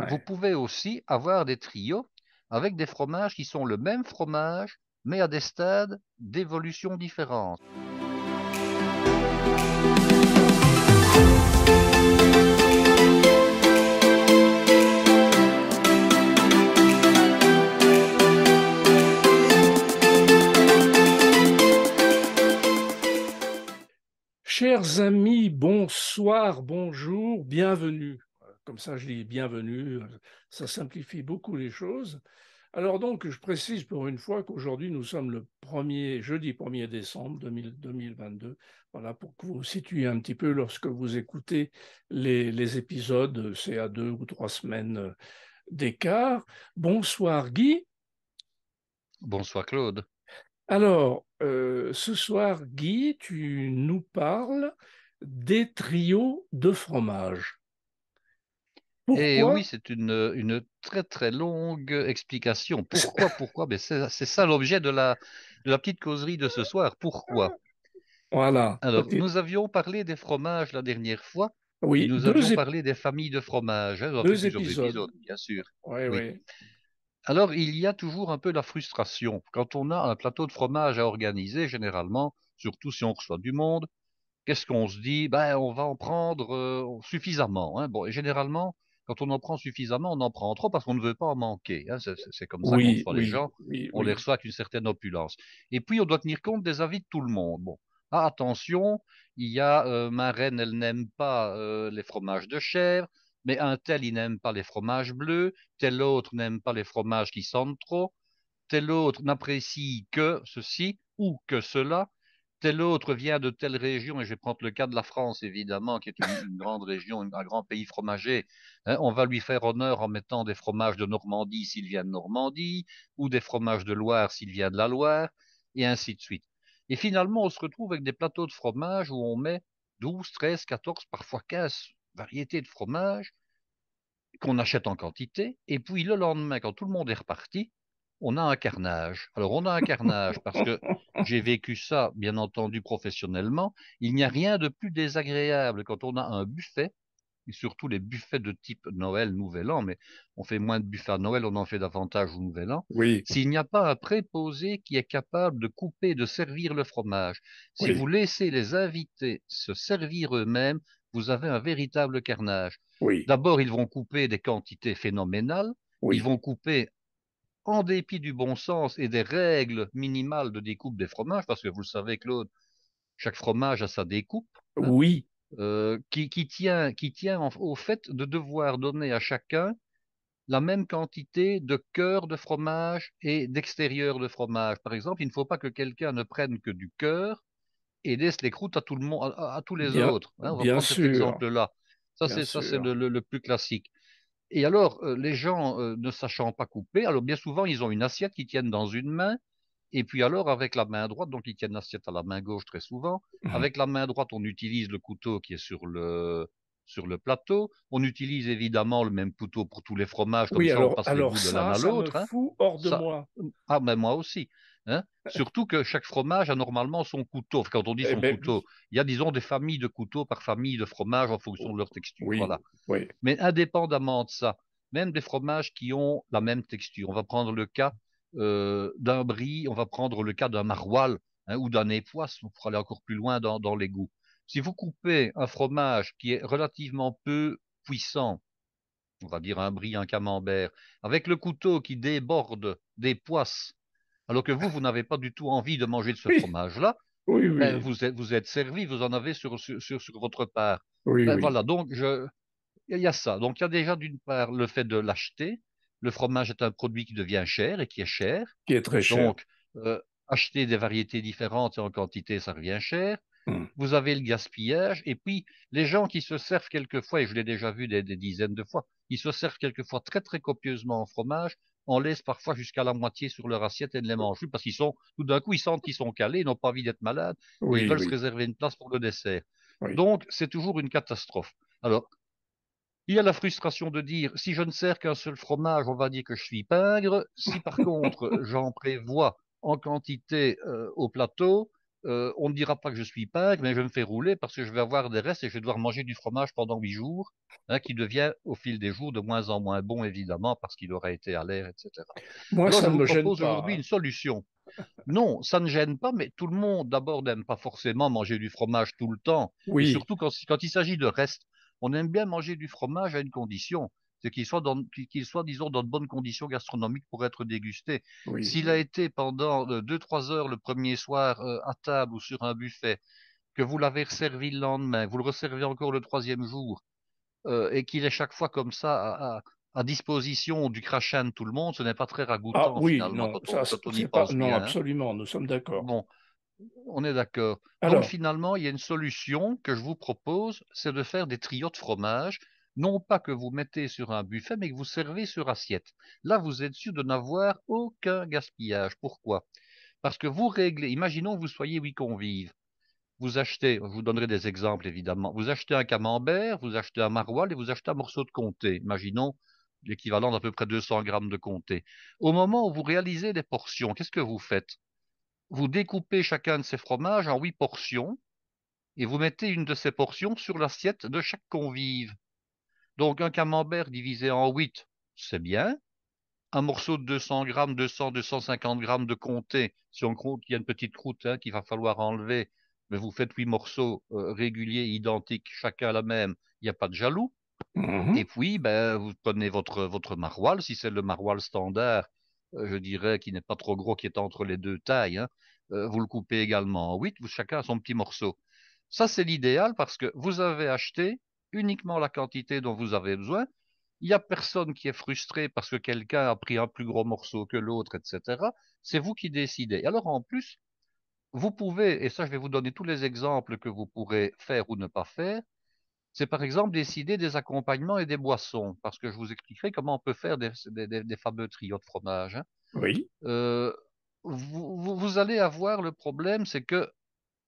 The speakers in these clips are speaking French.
Vous Ouais. pouvez aussi avoir des trios avec des fromages qui sont le même fromage, mais à des stades d'évolution différents. Chers amis, bonsoir, bonjour, bienvenue. Comme ça, je dis bienvenue, ça simplifie beaucoup les choses. Alors donc, je précise pour une fois qu'aujourd'hui, nous sommes le jeudi 1er décembre 2022. Voilà, pour que vous vous situiez un petit peu lorsque vous écoutez les épisodes, c'est à 2 ou 3 semaines d'écart. Bonsoir Guy. Bonsoir Claude. Alors, ce soir, Guy, tu nous parles des trios de fromage. Et oui, Pourquoi? c'est une très très longue explication. Pourquoi? Pourquoi? Ben c'est ça l'objet de la petite causerie de ce soir. Pourquoi? Voilà. Alors, nous avions parlé des fromages la dernière fois et Oui, nous avions parlé des familles de fromages. Hein, on a fait deux plusieurs épisodes. épisodes, bien sûr. Oui, Oui. oui. Alors, il y a toujours un peu la frustration. Quand on a un plateau de fromage à organiser, généralement, surtout si on reçoit du monde, qu'est-ce qu'on se dit? Ben, on va en prendre suffisamment. Hein. Bon, et généralement, quand on en prend suffisamment, on en prend trop parce qu'on ne veut pas en manquer. Hein. C'est comme ça qu'on Oui, reçoit les oui, gens. oui, On les oui. reçoit avec une certaine opulence. Et puis, on doit tenir compte des avis de tout le monde. Bon, ah, attention, il y a ma reine, elle n'aime pas les fromages de chèvre, mais un tel, il n'aime pas les fromages bleus, tel autre n'aime pas les fromages qui sentent trop, tel autre n'apprécie que ceci ou que cela. Tel autre vient de telle région, et je vais prendre le cas de la France, évidemment, qui est une grande région, un grand pays fromager. Hein, on va lui faire honneur en mettant des fromages de Normandie s'il vient de Normandie, ou des fromages de Loire s'il vient de la Loire, et ainsi de suite. Et finalement, on se retrouve avec des plateaux de fromage où on met 12, 13, 14, parfois 15 variétés de fromage qu'on achète en quantité, et puis le lendemain, quand tout le monde est reparti, on a un carnage. Alors, on a un carnage parce que j'ai vécu ça, bien entendu, professionnellement. Il n'y a rien de plus désagréable quand on a un buffet, et surtout les buffets de type Noël, Nouvel An, mais on fait moins de buffets à Noël, on en fait davantage au Nouvel An. Oui, S'il n'y a pas un préposé qui est capable de couper, de servir le fromage, si vous oui, laissez les invités se servir eux-mêmes, vous avez un véritable carnage. oui, D'abord, ils vont couper des quantités phénoménales, ils oui, vont couper en dépit du bon sens et des règles minimales de découpe des fromages, parce que vous le savez, Claude, chaque fromage a sa découpe, hein, oui, qui tient au fait de devoir donner à chacun la même quantité de cœur de fromage et d'extérieur de fromage. Par exemple, il ne faut pas que quelqu'un ne prenne que du cœur et laisse les croûtes à tout le monde, à tous les bien, autres. Hein. On va bien prendre cet sûr, exemple-là. bien Ça, c'est sûr. le plus classique. Et alors, les gens ne sachant pas couper, alors bien souvent, ils ont une assiette qu'ils tiennent dans une main, et puis alors, avec la main droite, donc ils tiennent l'assiette à la main gauche très souvent, avec la main droite, on utilise le couteau qui est sur le plateau. On utilise évidemment le même couteau pour tous les fromages, comme Oui, ça, on alors, passe les alors bouts de l'un ça, à ça me l'autre. Hein. fout hors de Ça, moi. ah, mais moi aussi. Hein. Surtout que chaque fromage a normalement son couteau. Enfin, quand on dit Eh son bien, couteau, oui, il y a, disons, des familles de couteaux par famille de fromages en fonction de leur texture. oui, Voilà. oui, Mais indépendamment de ça, même des fromages qui ont la même texture. On va prendre le cas d'un brie, on va prendre le cas d'un maroilles, hein, ou d'un époisse, pour aller encore plus loin dans les goûts. Si vous coupez un fromage qui est relativement peu puissant, on va dire un brie, un camembert, avec le couteau qui déborde des poisses, alors que vous n'avez pas du tout envie de manger de ce oui, fromage-là, oui, ben oui, vous êtes servi, vous en avez sur votre part. oui, Ben oui, voilà, donc il y a ça. Donc, il y a déjà d'une part le fait de l'acheter. Le fromage est un produit qui devient cher et qui est cher. qui est très cher. Donc, acheter des variétés différentes et en quantité, ça revient cher. Hmm. Vous avez le gaspillage. Et puis, les gens qui se servent quelquefois, et je l'ai déjà vu des dizaines de fois, ils se servent quelquefois très, très copieusement en fromage, en laissent parfois jusqu'à la moitié sur leur assiette et ne les mangent plus parce tout d'un coup, ils sentent qu'ils sont calés, ils n'ont pas envie d'être malades et ils Oui, veulent se oui, réserver une place pour le dessert. oui. Donc, c'est toujours une catastrophe. Alors, il y a la frustration de dire, si je ne sers qu'un seul fromage, on va dire que je suis pingre. Si par contre, j'en prévois en quantité au plateau, on ne dira pas que je suis pingre, mais je me fais rouler parce que je vais avoir des restes et je vais devoir manger du fromage pendant 8 jours, hein, qui devient au fil des jours de moins en moins bon, évidemment, parce qu'il aura été à l'air, etc. Moi, Alors, ça je ne vous me gêne propose aujourd'hui pas, une hein. solution. Non, ça ne gêne pas, mais tout le monde, d'abord, n'aime pas forcément manger du fromage tout le temps. Et Oui, surtout, quand il s'agit de restes, on aime bien manger du fromage à une condition, c'est qu'il soit, disons, dans de bonnes conditions gastronomiques pour être dégusté. oui, S'il a oui. été pendant 2, 3 heures le premier soir à table ou sur un buffet, que vous l'avez resservi le lendemain, vous le resservez encore le troisième jour, et qu'il est chaque fois comme ça à disposition du crachin de tout le monde, ce n'est pas très Ah ragoûtant oui, finalement non, quand ça, on y c'est pas, pense non, bien, hein. absolument, nous sommes d'accord. Bon, on est d'accord. Donc Alors, finalement, il y a une solution que je vous propose, c'est de faire des trios de fromage, non pas que vous mettez sur un buffet, mais que vous servez sur assiette. Là, vous êtes sûr de n'avoir aucun gaspillage. Pourquoi? Parce que vous réglez, imaginons que vous soyez 8 convives. Vous achetez, je vous donnerai des exemples évidemment, vous achetez un camembert, vous achetez un maroilles et vous achetez un morceau de comté. Imaginons l'équivalent d'à peu près 200 grammes de comté. Au moment où vous réalisez des portions, qu'est-ce que vous faites? Vous découpez chacun de ces fromages en 8 portions et vous mettez une de ces portions sur l'assiette de chaque convive. Donc un camembert divisé en 8, c'est bien. Un morceau de 200 grammes, 200, 250 grammes de comté, si on compte qu'il y a une petite croûte, hein, qu'il va falloir enlever, mais vous faites 8 morceaux réguliers, identiques, chacun la même, il n'y a pas de jaloux. mhm, Et puis, ben, vous prenez votre maroilles, si c'est le maroilles standard, je dirais, qui n'est pas trop gros, qui est entre les deux tailles, hein, vous le coupez également en 8, chacun a son petit morceau. Ça, c'est l'idéal parce que vous avez acheté uniquement la quantité dont vous avez besoin. Il n'y a personne qui est frustré parce que quelqu'un a pris un plus gros morceau que l'autre, etc. C'est vous qui décidez. Alors, en plus, vous pouvez, et ça, je vais vous donner tous les exemples que vous pourrez faire ou ne pas faire, c'est par exemple décider des accompagnements et des boissons, parce que je vous expliquerai comment on peut faire des fameux trios de fromage, hein. oui, Euh, vous allez avoir le problème, c'est que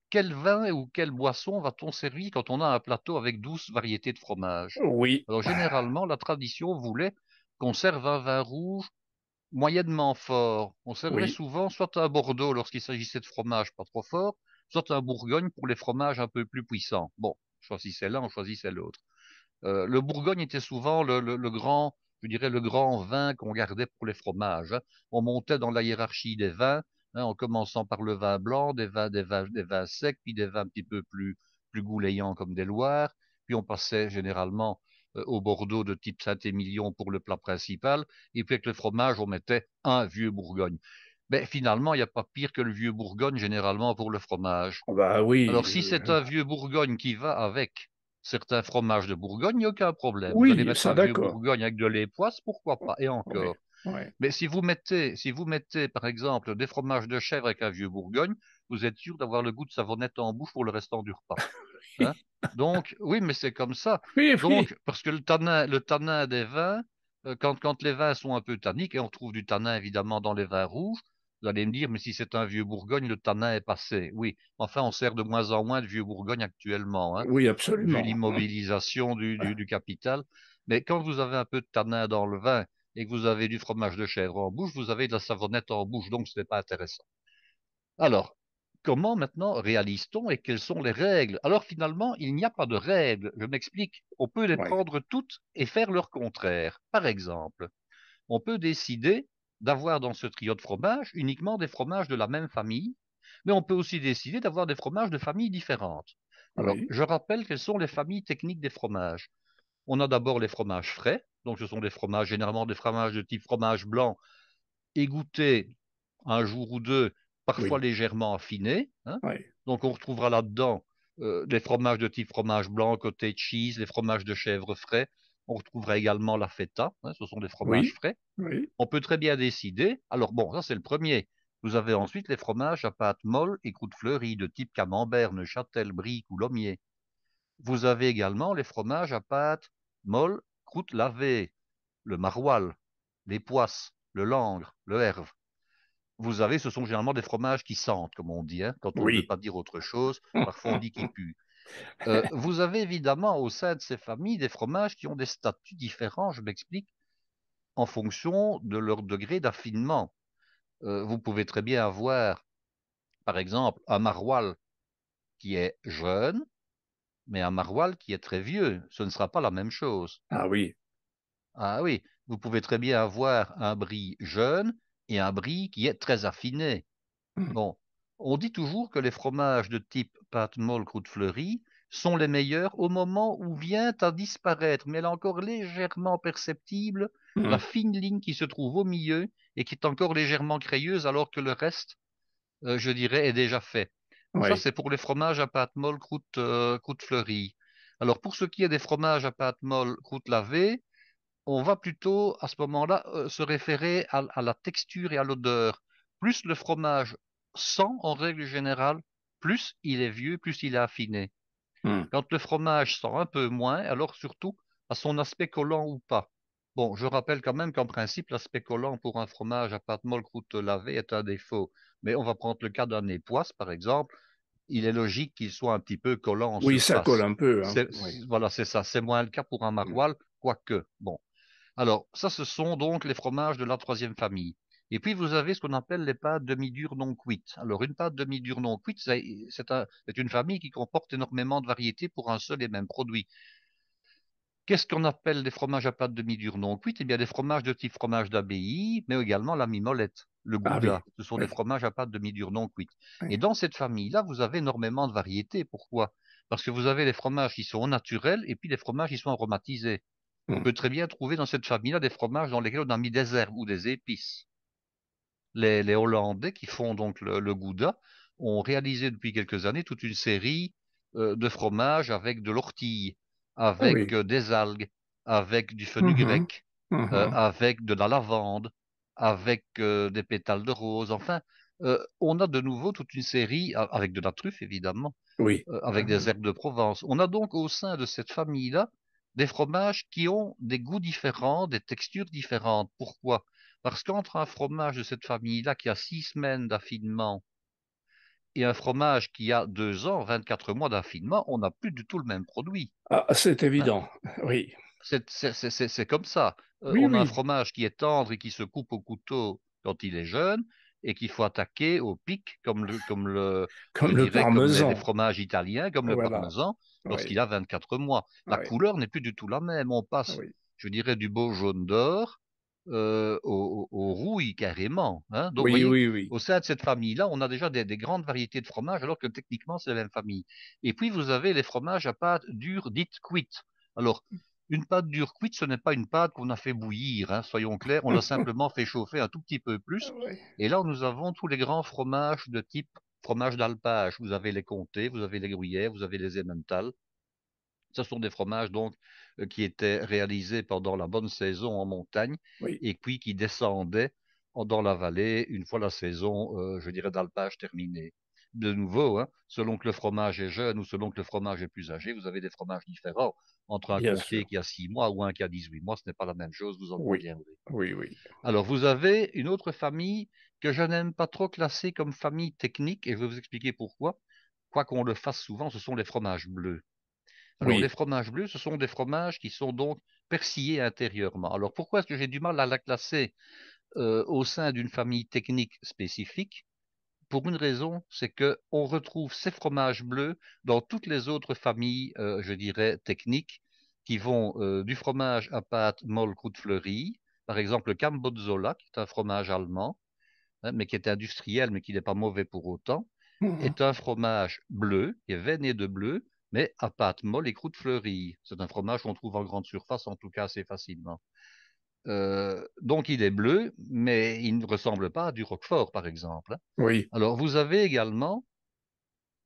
quel vin ou quelle boisson va-t-on servir quand on a un plateau avec 12 variétés de fromage? oui, Alors généralement, la tradition voulait qu'on serve un vin rouge moyennement fort. On servait oui. souvent soit un Bordeaux lorsqu'il s'agissait de fromage pas trop fort, soit un Bourgogne pour les fromages un peu plus puissants. Bon, choisissez l'un, on choisissait l'autre. Le Bourgogne était souvent le grand, je dirais, le grand vin qu'on gardait pour les fromages, hein. On montait dans la hiérarchie des vins, hein, en commençant par le vin blanc, des vins secs, puis des vins un petit peu plus goulayants comme des Loirs, puis on passait généralement au Bordeaux de type Saint-Émilion pour le plat principal, et puis avec le fromage, on mettait un vieux Bourgogne. Mais finalement, il n'y a pas pire que le vieux Bourgogne généralement pour le fromage. Ah bah oui, Alors, si c'est un vieux Bourgogne qui va avec certains fromages de Bourgogne, il n'y a aucun problème. Vous allez oui, mettre ça un vieux d'accord. Bourgogne avec de lait poisse, pourquoi pas, et Oui, encore. oui. Mais si vous mettez, par exemple, des fromages de chèvre avec un vieux Bourgogne, vous êtes sûr d'avoir le goût de savonnette en bouche pour le restant du repas, hein. Donc, oui, mais c'est comme ça. Oui, oui, Donc, parce que le tanin des vins, quand les vins sont un peu tanniques, et on trouve du tanin évidemment dans les vins rouges, vous allez me dire, mais si c'est un vieux Bourgogne, le tanin est passé. Oui, enfin, on sert de moins en moins de vieux Bourgogne actuellement, hein, oui, vu absolument. l'immobilisation du capital. Mais quand vous avez un peu de tanin dans le vin et que vous avez du fromage de chèvre en bouche, vous avez de la savonnette en bouche, donc ce n'est pas intéressant. Alors, comment maintenant réalise-t-on et quelles sont les règles? Alors finalement, il n'y a pas de règles. Je m'explique. On peut les Oui, prendre toutes et faire leur contraire. Par exemple, on peut décider d'avoir dans ce trio de fromages uniquement des fromages de la même famille, mais on peut aussi décider d'avoir des fromages de familles différentes. Alors, oui, je rappelle quelles sont les familles techniques des fromages. On a d'abord les fromages frais, donc ce sont des fromages, généralement des fromages de type fromage blanc, égouttés un jour ou deux, parfois oui, légèrement affinés, hein. oui, Donc on retrouvera là-dedans des fromages de type fromage blanc, cottage cheese, les fromages de chèvre frais. On retrouvera également la feta, hein, ce sont des fromages oui, frais. oui, On peut très bien décider. Alors bon, ça c'est le premier. Vous avez ensuite les fromages à pâte molle et croûte fleurie de type camembert, Neuchâtel, Brie, Coulommiers. Vous avez également les fromages à pâte molle, croûte lavée, le maroilles, les poisses, le langre, le herve. Vous avez, ce sont généralement des fromages qui sentent, comme on dit, hein, quand on ne veut oui. pas dire autre chose. Parfois on dit qu'ils puent. Vous avez évidemment au sein de ces familles des fromages qui ont des statuts différents, je m'explique, en fonction de leur degré d'affinement. Vous pouvez très bien avoir Par exemple, un maroilles qui est jeune, mais un maroilles qui est très vieux, ce ne sera pas la même chose. Ah oui. Ah oui, vous pouvez très bien avoir un brie jeune et un brie qui est très affiné. Hmm. Bon, on dit toujours que les fromages de type pâte molle croûte fleurie sont les meilleurs au moment où vient à disparaître, mais elle est encore légèrement perceptible, la Hmm. fine ligne qui se trouve au milieu et qui est encore légèrement crayeuse alors que le reste, je dirais, est déjà fait. Ça, Oui. c'est pour les fromages à pâte molle croûte fleurie. Alors, pour ce qui est des fromages à pâte molle croûte lavée, on va plutôt à ce moment-là se référer à la texture et à l'odeur. Plus le fromage sent en règle générale, plus il est vieux, plus il est affiné. Hmm. Quand le fromage sent un peu moins, alors surtout à son aspect collant ou pas. Bon, je rappelle quand même qu'en principe, l'aspect collant pour un fromage à pâte molle croûte lavée est un défaut. Mais on va prendre le cas d'un époisse, par exemple. Il est logique qu'il soit un petit peu collant en Oui, ça colle surface. un peu, hein. Oui. Voilà, c'est ça. C'est moins le cas pour un Hmm. maroilles, quoique. Bon. Alors, ça, ce sont donc les fromages de la troisième famille. Et puis, vous avez ce qu'on appelle les pâtes demi-dures non cuites. Alors, une pâte demi-dure non cuite, c'est une famille qui comporte énormément de variétés pour un seul et même produit. Qu'est-ce qu'on appelle des fromages à pâte demi-dure non cuite? Eh bien, des fromages de type fromage d'abbaye, mais également la mimolette, le Ah oui. gouda. Ce sont des Oui. fromages à pâte demi-dure non cuite. Et Oui. dans cette famille-là, vous avez énormément de variétés. Pourquoi? Parce que vous avez les fromages qui sont naturels et puis les fromages qui sont aromatisés. On Hmm. peut très bien trouver dans cette famille-là des fromages dans lesquels on a mis des herbes ou des épices. Les Hollandais qui font donc le Gouda ont réalisé depuis quelques années toute une série de fromages avec de l'ortie, Ah avec oui. des algues, avec du Mhm. fenugrec, Mhm. avec de la lavande, avec des pétales de rose. Enfin, on a de nouveau toute une série, avec de la truffe évidemment, Oui. avec des herbes de Provence. On a donc au sein de cette famille-là des fromages qui ont des goûts différents, des textures différentes. Pourquoi? Parce qu'entre un fromage de cette famille-là qui a 6 semaines d'affinement et un fromage qui a 2 ans, 24 mois d'affinement, on n'a plus du tout le même produit. Ah, c'est Hein. évident. Oui. C'est comme ça. Oui, On a un oui. fromage qui est tendre et qui se coupe au couteau quand il est jeune et qu'il faut attaquer au pic, je Comme le dirais, comme les parmesan. fromages italiens, comme le Voilà. parmesan, Oui. lorsqu'il a 24 mois. La Oui. couleur n'est plus du tout la même. On passe, Oui. je dirais, du beau jaune d'or au rouille carrément. Hein. Donc, vous Oui, voyez, oui, oui. au sein de cette famille-là, on a déjà des grandes variétés de fromages, alors que techniquement, c'est la même famille. Et puis, vous avez les fromages à pâte dure dites cuites. Alors, une pâte dure cuite, ce n'est pas une pâte qu'on a fait bouillir, hein, soyons clairs, on l'a simplement fait chauffer un tout petit peu plus. Oui. Et là, nous avons tous les grands fromages de type fromage d'alpage. Vous avez les comtés, vous avez les gruyères, vous avez les emmental. Ce sont des fromages donc qui étaient réalisés pendant la bonne saison en montagne Oui. et puis qui descendaient dans la vallée une fois la saison, je dirais, d'alpage terminée. De nouveau, hein, selon que le fromage est jeune ou selon que le fromage est plus âgé, vous avez des fromages différents. Entre un Bien comté sûr. qui a 6 mois ou un qui a 18 mois, ce n'est pas la même chose, vous en Oui. conviendrez. Oui, oui. Alors, vous avez une autre famille que je n'aime pas trop classer comme famille technique, et je vais vous expliquer pourquoi. Quoi qu'on le fasse souvent, ce sont les fromages bleus. Alors, les Oui. fromages bleus, ce sont des fromages qui sont donc persillés intérieurement. Alors, pourquoi est-ce que j'ai du mal à la classer au sein d'une famille technique spécifique? Pour une raison, c'est que on retrouve ces fromages bleus dans toutes les autres familles, je dirais, techniques, qui vont du fromage à pâte molle croûte fleurie, par exemple le Cambozzola, qui est un fromage allemand, hein, mais qui est industriel, mais qui n'est pas mauvais pour autant, Mhm. est un fromage bleu, qui est veiné de bleu, mais à pâte molle et croûte fleurie. C'est un fromage qu'on trouve en grande surface, en tout cas assez facilement. Donc il est bleu, mais il ne ressemble pas à du Roquefort, par exemple. Hein. Oui. Alors vous avez également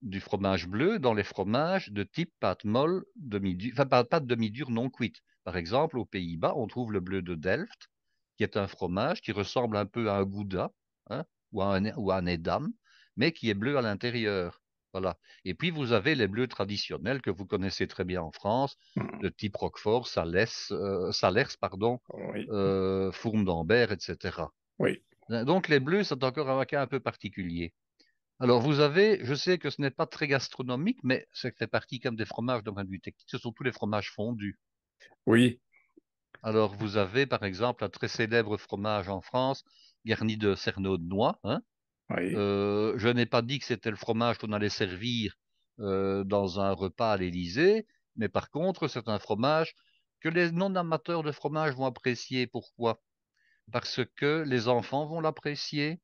du fromage bleu dans les fromages de type pâte molle demi-dure, enfin pâte demi-dure non cuite. Par exemple, aux Pays-Bas, on trouve le bleu de Delft, qui est un fromage qui ressemble un peu à un gouda, hein, ou à un edam, mais qui est bleu à l'intérieur. Voilà. Et puis vous avez les bleus traditionnels que vous connaissez très bien en France, Mhm. de type Roquefort, Salers, pardon, Oui. Fourme d'Ambert, etc. Oui. Donc les bleus, c'est encore un cas un peu particulier. Alors, vous avez, je sais que ce n'est pas très gastronomique, mais ça fait partie quand même des fromages d'un point de vue technique, ce sont tous les fromages fondus. Oui. Alors, vous avez par exemple un très célèbre fromage en France, garni de cerneau de noix, hein, oui. Je n'ai pas dit que c'était le fromage qu'on allait servir dans un repas à l'Élysée, mais par contre, c'est un fromage que les non-amateurs de fromage vont apprécier. Pourquoi? Parce que les enfants vont l'apprécier.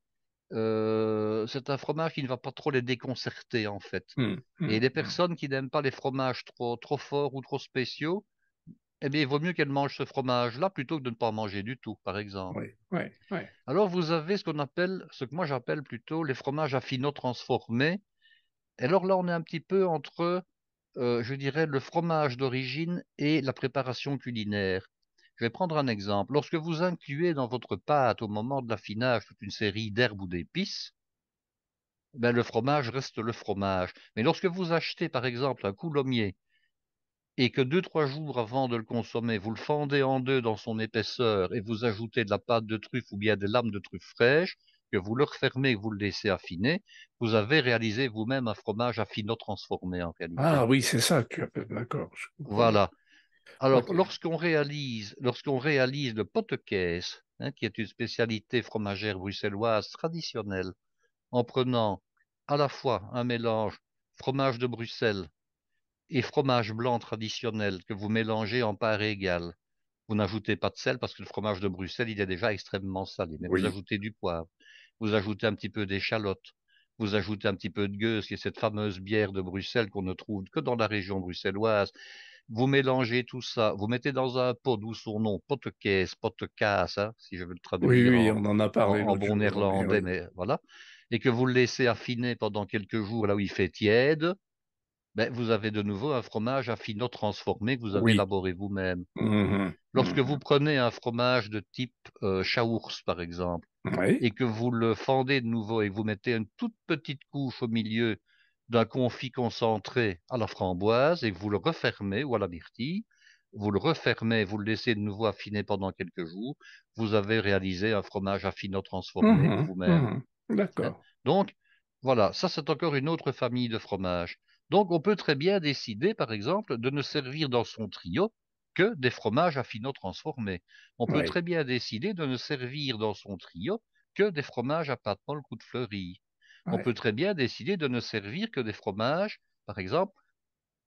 C'est un fromage qui ne va pas trop les déconcerter, en fait. Hum, Et hum, les hum. personnes qui n'aiment pas les fromages trop forts ou trop spéciaux, eh bien, il vaut mieux qu'elles mangent ce fromage-là plutôt que de ne pas en manger du tout, par exemple. Oui, oui, oui. Alors, vous avez ce que moi j'appelle plutôt les fromages à finaux transformés. Et alors là, on est un petit peu entre, je dirais, le fromage d'origine et la préparation culinaire. Je vais prendre un exemple. Lorsque vous incluez dans votre pâte au moment de l'affinage toute une série d'herbes ou d'épices, ben, le fromage reste le fromage. Mais lorsque vous achetez, par exemple, un coulommier et que 2, 3 jours avant de le consommer, vous le fendez en deux dans son épaisseur et vous ajoutez de la pâte de truffe ou bien des lames de truffe fraîches, que vous le refermez et que vous le laissez affiner, vous avez réalisé vous-même un fromage à finaux transformé en réalité. Ah oui, c'est ça que tu appelles, d'accord, je comprends mieux. Voilà. Alors, Ok. lorsqu'on réalise le pot-de-caisse, hein, qui est une spécialité fromagère bruxelloise traditionnelle, en prenant à la fois un mélange fromage de Bruxelles et fromage blanc traditionnel que vous mélangez en parts égales. Vous n'ajoutez pas de sel parce que le fromage de Bruxelles, il est déjà extrêmement salé, mais vous Oui, ajoutez du poivre, vous ajoutez un petit peu d'échalote, vous ajoutez un petit peu de gueuse, qui est cette fameuse bière de Bruxelles qu'on ne trouve que dans la région bruxelloise. Vous mélangez tout ça, vous mettez dans un pot, d'où son nom, pot-de-caisse, pot-de-casse, hein, si je veux le oui, traduire oui, en, on en a en, parlé en l'autre bon jour. Oui, néerlandais, oui. mais voilà, et que vous le laissez affiner pendant quelques jours là où il fait tiède, ben, vous avez de nouveau un fromage à finaux transformé que vous avez Oui. élaboré vous-même. Mhm, Lorsque vous mhm. prenez un fromage de type Chaours, par exemple, Oui, et que vous le fendez de nouveau et que vous mettez une toute petite couche au milieu d'un confit concentré à la framboise et que vous le refermez ou à la myrtille, vous le refermez, vous le laissez de nouveau affiner pendant quelques jours, vous avez réalisé un fromage à finaux transformé mhm, vous-même. mhm. Hein. D'accord. Donc, voilà, ça c'est encore une autre famille de fromages. Donc, on peut très bien décider, par exemple, de ne servir dans son trio que des fromages à finaux transformés. On peut Oui, très bien décider de ne servir dans son trio que des fromages à pâte molle coup de fleurie. On oui, peut très bien décider de ne servir que des fromages, par exemple,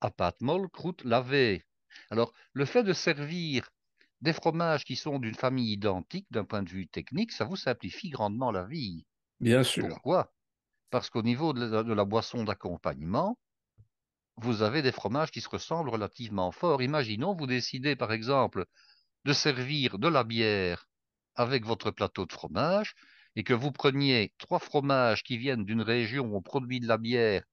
à pâte molle croûte lavée. Alors, le fait de servir des fromages qui sont d'une famille identique d'un point de vue technique, ça vous simplifie grandement la vie. bien sûr. Pourquoi? Parce qu'au niveau de la boisson d'accompagnement, vous avez des fromages qui se ressemblent relativement fort. Imaginons, vous décidez par exemple de servir de la bière avec votre plateau de fromage et que vous preniez 3 fromages qui viennent d'une région où on produit de la bière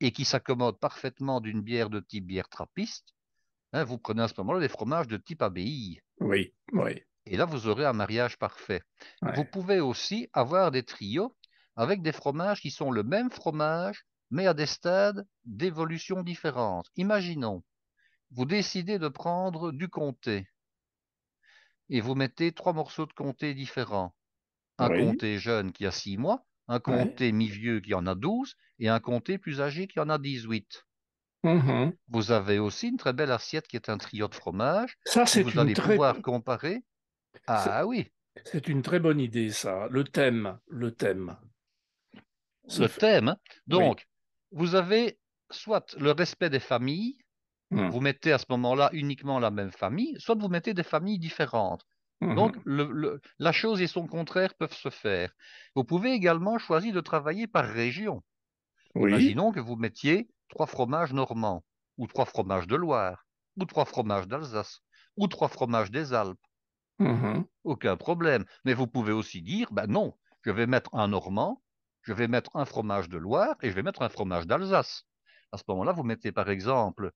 et qui s'accommodent parfaitement d'une bière de type bière trappiste, hein, vous prenez à ce moment-là des fromages de type abbaye. Oui, oui, Et là, vous aurez un mariage parfait. Vous oui, pouvez aussi avoir des trios avec des fromages qui sont le même fromage, mais à des stades d'évolution différentes. Imaginons, vous décidez de prendre du comté et vous mettez 3 morceaux de comté différents. Un oui, comté jeune qui a 6 mois, un oui. comté mi-vieux qui en a 12 et un comté plus âgé qui en a 18. Mhm. Vous avez aussi une très belle assiette qui est un trio de fromage Ça, où vous allez pouvoir comparer. c'est Ah oui, c'est une très bonne idée, ça. Le thème, le thème. Ça le fait- thème, hein. Oui. Donc, vous avez soit le respect des familles, Mhm, vous mettez à ce moment-là uniquement la même famille, soit vous mettez des familles différentes. Donc, mhm. la chose et son contraire peuvent se faire. Vous pouvez également choisir de travailler par région. Oui. Imaginons que vous mettiez 3 fromages normands, ou 3 fromages de Loire, ou 3 fromages d'Alsace, ou 3 fromages des Alpes. Mhm, Aucun problème. Mais vous pouvez aussi dire, ben non, je vais mettre un normand, je vais mettre un fromage de Loire et je vais mettre un fromage d'Alsace. À ce moment-là, vous mettez par exemple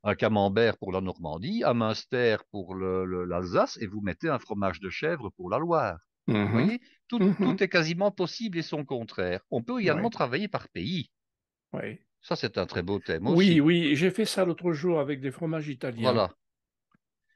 un camembert pour la Normandie, un Münster pour l'Alsace et vous mettez un fromage de chèvre pour la Loire. Vous mhm, voyez, tout, mhm. tout est quasiment possible et son contraire. On peut également Oui, travailler par pays. oui. Ça, c'est un très beau thème Oui, aussi. oui, j'ai fait ça l'autre jour avec des fromages italiens. Voilà.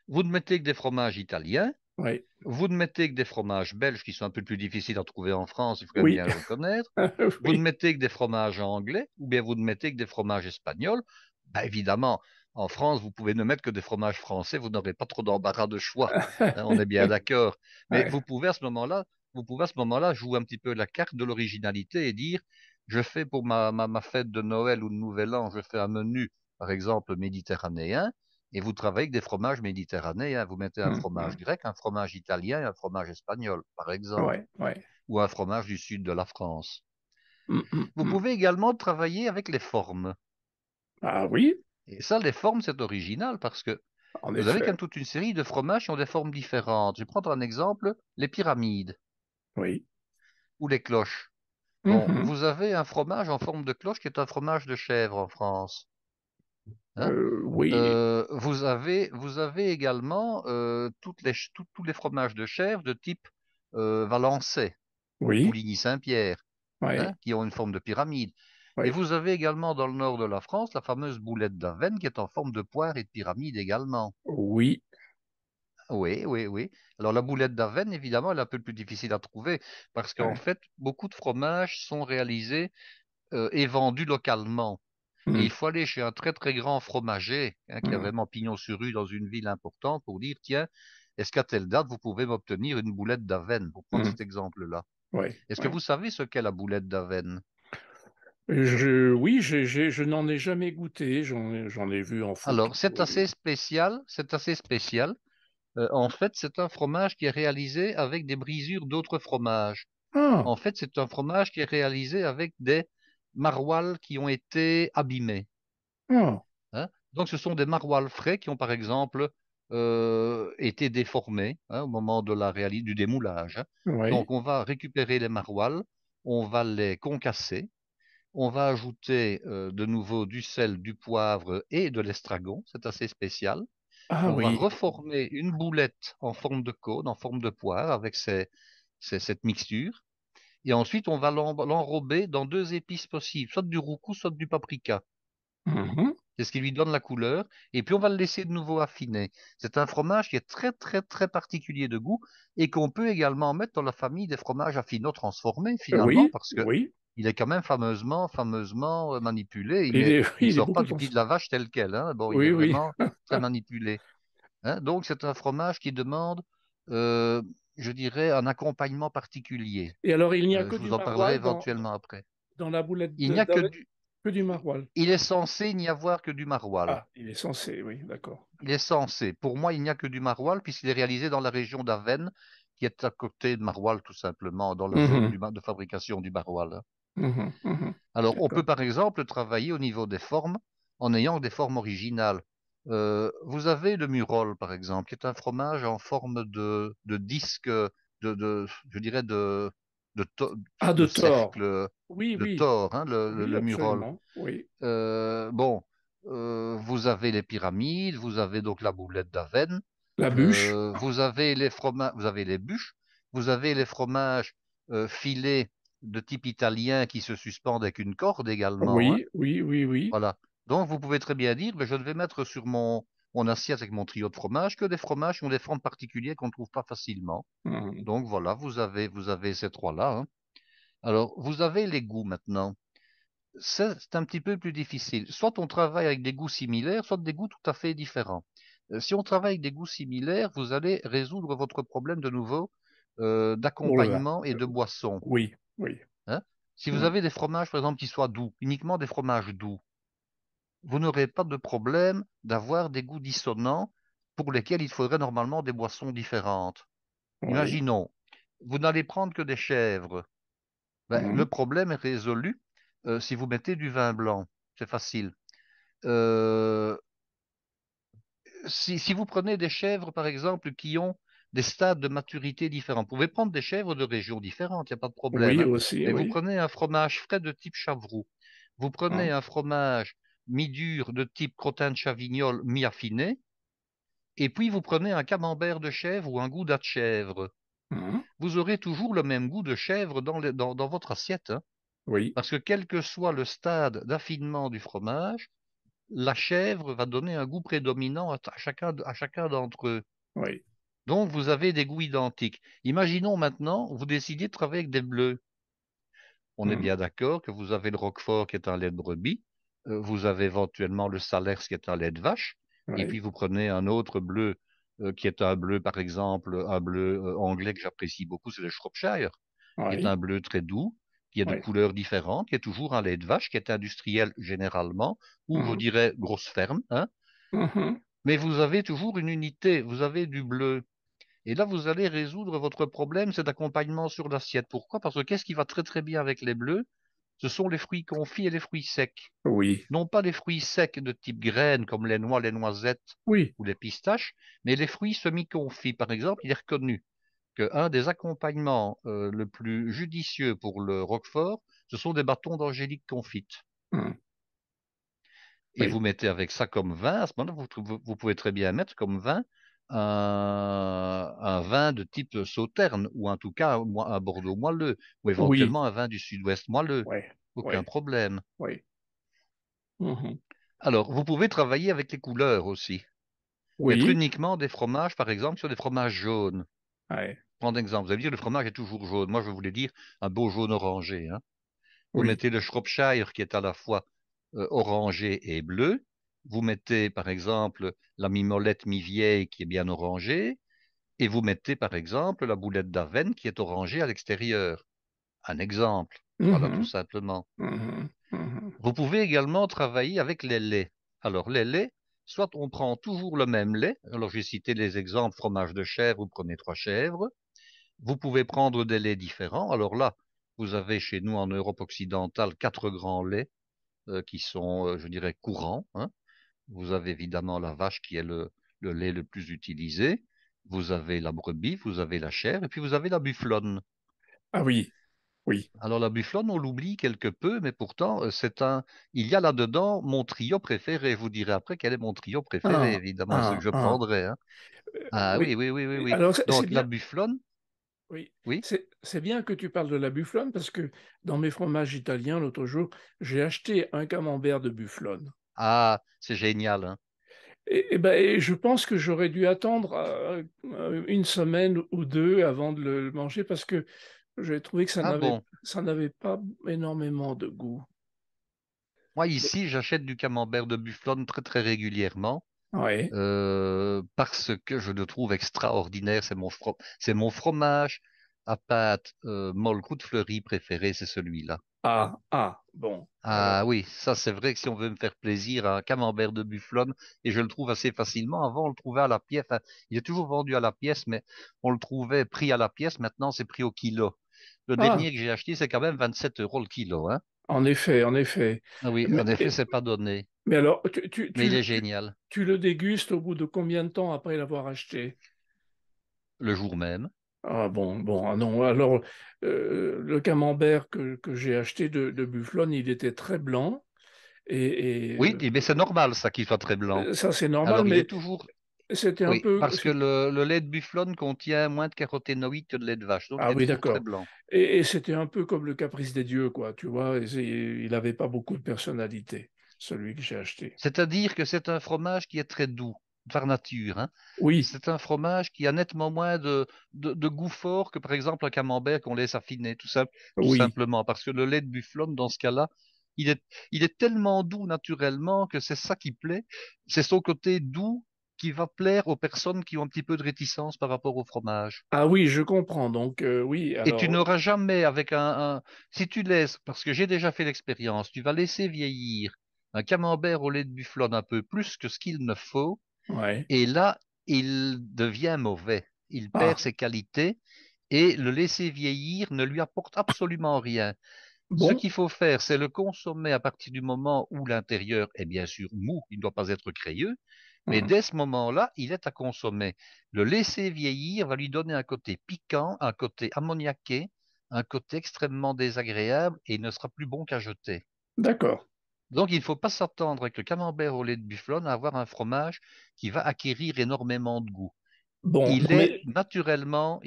Vous ne mettez que des fromages italiens, Oui, vous ne mettez que des fromages belges qui sont un peu plus difficiles à trouver en France, il faut quand même oui, bien le reconnaître. Vous ne oui, mettez que des fromages anglais ou bien vous ne mettez que des fromages espagnols. Ben, évidemment, en France, vous pouvez ne mettre que des fromages français, vous n'aurez pas trop d'embarras de choix. Hein, on est bien d'accord. Mais Ouais. vous pouvez à ce moment-là vous pouvez à ce moment-là jouer un petit peu la carte de l'originalité et dire, je fais pour ma fête de Noël ou de Nouvel An, je fais un menu, par exemple, méditerranéen, et vous travaillez avec des fromages méditerranéens. Vous mettez un fromage Mhm. grec, un fromage italien et un fromage espagnol, par exemple, Ouais, ouais. ou un fromage du sud de la France. Vous Mhm. pouvez également travailler avec les formes. Ah oui, Et ça, les formes, c'est original parce que en vous avez quand effet. même toute une série de fromages qui ont des formes différentes. Je vais prendre un exemple, les pyramides Oui. ou les cloches. Bon, Mhm. vous avez un fromage en forme de cloche qui est un fromage de chèvre en France. Hein. Oui, Vous avez également tous les fromages de chèvre de type Valençay ou oui, Pouligny-Saint-Pierre, hein, oui, qui ont une forme de pyramide. Et oui, vous avez également dans le nord de la France la fameuse boulette d'Avenne qui est en forme de poire et de pyramide également. oui. Oui, oui, oui. Alors la boulette d'Avenne, évidemment, elle est un peu plus difficile à trouver parce qu'en Ouais. fait, beaucoup de fromages sont réalisés et vendus localement. Et il Mhm. faut aller chez un très très grand fromager, hein, qui a Mhm. vraiment pignon sur rue dans une ville importante pour dire, tiens, est-ce qu'à telle date, vous pouvez m'obtenir une boulette d'Avenne, pour prendre Mhm. cet exemple-là. Ouais, Est-ce que ouais. vous savez ce qu'est la boulette d'Avenne? Oui, je n'en ai jamais goûté, j'en ai vu en photo. Alors, c'est assez Oui. spécial, c'est assez spécial. En fait, c'est un fromage qui est réalisé avec des brisures d'autres fromages. Ah, En fait, c'est un fromage qui est réalisé avec des maroilles qui ont été abîmées. ah, Hein. Donc, ce sont des maroilles frais qui ont, par exemple, été déformés, hein, au moment de du démoulage. Hein. oui. Donc, on va récupérer les maroilles, on va les concasser, on va ajouter de nouveau du sel, du poivre et de l'estragon. C'est assez spécial. Ah On va oui. reformer une boulette en forme de cône, en forme de poire, avec cette mixture. Et ensuite, on va l'enrober dans deux épices possibles, soit du roucou, soit du paprika. Mhm. C'est ce qui lui donne la couleur. Et puis, on va le laisser de nouveau affiner. C'est un fromage qui est très, très, très particulier de goût et qu'on peut également mettre dans la famille des fromages à finot transformés, finalement, Oui, parce que oui. il est quand même fameusement manipulé. Il Il est sort beaucoup pas du dans pied ça. de la vache tel quel, hein. Bon, il est Oui, oui. vraiment très manipulé. Hein. Donc, c'est un fromage qui demande, euh, je dirais, un accompagnement particulier. Et alors, il n'y a que Je du vous en parlerai maroilles éventuellement après. dans la boulette Il n'y a que d'Avenne? du, Que du maroilles. il est censé n'y avoir que du maroilles. Ah, il est censé, oui, d'accord. Il est censé. Pour moi, il n'y a que du maroilles puisqu'il est réalisé dans la région d'Avenne, qui est à côté de Maroilles, tout simplement, dans la zone Mhm, de fabrication du maroilles. Hein. mhm, mhm. Alors, on peut D'accord. par exemple travailler au niveau des formes en ayant des formes originales. Vous avez le Murol, par exemple, qui est un fromage en forme de disque, je dirais Ah, de de tort. cercle, Oui, de oui. tore, hein, Oui, le Murol. absolument. Oui. Bon, vous avez les pyramides, vous avez donc la boulette d'Avenne, La bûche. vous avez les fromages, vous avez les bûches, vous avez les fromages filés de type italien qui se suspendent avec une corde également. Hein. Oui, oui, oui, oui. Voilà. Donc vous pouvez très bien dire, mais je ne vais mettre sur mon assiette avec mon trio de fromages que des fromages qui ont des formes particulières qu'on ne trouve pas facilement. Mhm. Donc voilà, vous avez ces trois-là. Hein. Alors, vous avez les goûts maintenant. C'est un petit peu plus difficile. Soit on travaille avec des goûts similaires, soit des goûts tout à fait différents. Si on travaille avec des goûts similaires, vous allez résoudre votre problème de nouveau Oh là là. d'accompagnement et de boisson. Oui, oui. Hein. Si vous Mhm. avez des fromages, par exemple, qui soient doux, uniquement des fromages doux, vous n'aurez pas de problème d'avoir des goûts dissonants pour lesquels il faudrait normalement des boissons différentes. Oui. Imaginons, vous n'allez prendre que des chèvres. Ben, le Mhm. problème est résolu si vous mettez du vin blanc. C'est facile. Euh, si vous prenez des chèvres, par exemple, qui ont des stades de maturité différents, vous pouvez prendre des chèvres de régions différentes, il n'y a pas de problème. Oui, Hein. aussi, Mais vous oui. prenez un fromage frais de type Chavroux, vous prenez Mhm. un fromage mi-dur de type crottin de Chavignol mi-affiné, et puis vous prenez un camembert de chèvre ou un gouda de chèvre. Mhm. Vous aurez toujours le même goût de chèvre dans votre assiette. Hein. Oui, Parce que quel que soit le stade d'affinement du fromage, la chèvre va donner un goût prédominant à chacun d'entre eux. oui. Donc, vous avez des goûts identiques. Imaginons maintenant, vous décidez de travailler avec des bleus. On est Mhm. bien d'accord que vous avez le Roquefort qui est un lait de brebis, vous avez éventuellement le Salers qui est un lait de vache, et puis Oui. vous prenez un autre bleu qui est un bleu, par exemple, un bleu anglais que j'apprécie beaucoup, c'est le Shropshire, qui est Oui, un bleu très doux, qui est de oui. couleurs différentes, qui est toujours un lait de vache, qui est industriel généralement, ou je Mhm, dirais grosse ferme, hein. mhm. Mais vous avez toujours une unité, vous avez du bleu. Et là, vous allez résoudre votre problème, c'est d'accompagnement sur l'assiette. Pourquoi? Parce que qu'est-ce qui va très très bien avec les bleus? Ce sont les fruits confits et les fruits secs. Oui, Non pas les fruits secs de type graines comme les noix, les noisettes oui. ou les pistaches, mais les fruits semi-confits. Par exemple, il est reconnu qu'un des accompagnements le plus judicieux pour le roquefort, ce sont des bâtons d'angélique confite. Mhm, Et oui, vous mettez avec ça comme vin, à ce moment-là, vous pouvez très bien mettre comme vin un vin de type sauterne, ou en tout cas un Bordeaux moelleux, ou oui, éventuellement un vin du Sud-Ouest moelleux. oui, Aucun oui, problème. oui. Mhm. Alors, vous pouvez travailler avec les couleurs aussi. Mettre Oui, uniquement des fromages, par exemple, sur des fromages jaunes. oui, Prendre exemple, vous allez me dire le fromage est toujours jaune. Moi, je voulais dire un beau jaune orangé, hein. Vous oui. mettez le Shropshire qui est à la fois orangé et bleu. Vous mettez par exemple la mimolette mi-vieille qui est bien orangée. Et vous mettez par exemple la boulette d'Avenne qui est orangée à l'extérieur. Un exemple. Voilà, tout Mhm, simplement. mhm, mhm. Vous pouvez également travailler avec les laits. Alors, les laits, soit on prend toujours le même lait. Alors, j'ai cité les exemples fromage de chèvre, vous prenez trois chèvres. Vous pouvez prendre des laits différents. Alors là, vous avez chez nous en Europe occidentale quatre grands laits qui sont, je dirais, courants, hein. Vous avez évidemment la vache qui est le lait le plus utilisé. Vous avez la brebis, vous avez la chèvre, et puis vous avez la bufflonne. Ah oui, oui. Alors la bufflonne, on l'oublie quelque peu, mais pourtant, il y a là-dedans mon trio préféré. Je vous dirai après quel est mon trio préféré, évidemment, ce que je Un. prendrai, hein. Ah oui, Oui. oui, oui, oui, oui. Alors c'est Donc la bien. bufflonne, Oui, oui. c'est bien que tu parles de la bufflone parce que dans mes fromages italiens l'autre jour, j'ai acheté un camembert de bufflone. Ah, c'est génial, hein. Et je pense que j'aurais dû attendre une semaine ou deux avant de le manger parce que j'ai trouvé que Ah bon. ça n'avait pas énormément de goût. Moi, ici, j'achète du camembert de bufflonne très, très régulièrement. Oui. Parce que je le trouve extraordinaire. C'est mon fromage à pâte molle croûte fleurie préféré, c'est celui-là. Ah, ah, bon. Ah Alors, oui, ça c'est vrai que si on veut me faire plaisir, un camembert de bufflone, et je le trouve assez facilement. Avant, on le trouvait à la pièce. Enfin, il est toujours vendu à la pièce, mais on le trouvait pris à la pièce. Maintenant, c'est pris au kilo. Le ah, dernier que j'ai acheté, c'est quand même 27 euros le kilo, hein. en effet, en effet. Ah oui, en Mais, effet, c'est pas donné, mais alors, mais il est génial. tu le dégustes au bout de combien de temps après l'avoir acheté? Le jour même. Ah bon, bon, ah non. Alors, le camembert que j'ai acheté de Bufflon, il était très blanc et Oui, mais c'est normal ça qu'il soit très blanc. ça c'est normal, Alors, il est mais toujours. c'était un Oui, peu. parce que le lait de bufflone contient moins de caroténoïdes que le lait de vache, donc il Ah est oui, toujours très d'accord. blanc. Et c'était un peu comme le caprice des dieux, quoi, tu vois. Il n'avait pas beaucoup de personnalité, celui que j'ai acheté. C'est-à-dire que c'est un fromage qui est très doux, par nature, hein. Oui, C'est un fromage qui a nettement moins de goût fort que, par exemple, un camembert qu'on laisse affiner, tout oui. simplement. Parce que le lait de bufflone, dans ce cas-là, il est, il est tellement doux naturellement que c'est ça qui plaît. C'est son côté doux qui va plaire aux personnes qui ont un petit peu de réticence par rapport au fromage. Ah oui, je comprends. Donc, oui, Et tu alors, n'auras jamais avec si tu laisses, parce que j'ai déjà fait l'expérience, tu vas laisser vieillir un camembert au lait de bufflone un peu plus que ce qu'il ne faut, ouais. et là, il devient mauvais. Il perd Ah, ses qualités, et le laisser vieillir ne lui apporte absolument rien. Ce bon. qu'il faut faire, c'est le consommer à partir du moment où l'intérieur est bien sûr mou, il ne doit pas être crayeux, mais Hum, dès ce moment-là, il est à consommer. Le laisser vieillir va lui donner un côté piquant, un côté ammoniaqué, un côté extrêmement désagréable et il ne sera plus bon qu'à jeter. d'accord. Donc il ne faut pas s'attendre avec le camembert au lait de bufflone à avoir un fromage qui va acquérir énormément de goût. Bon, non, mais Il est naturellement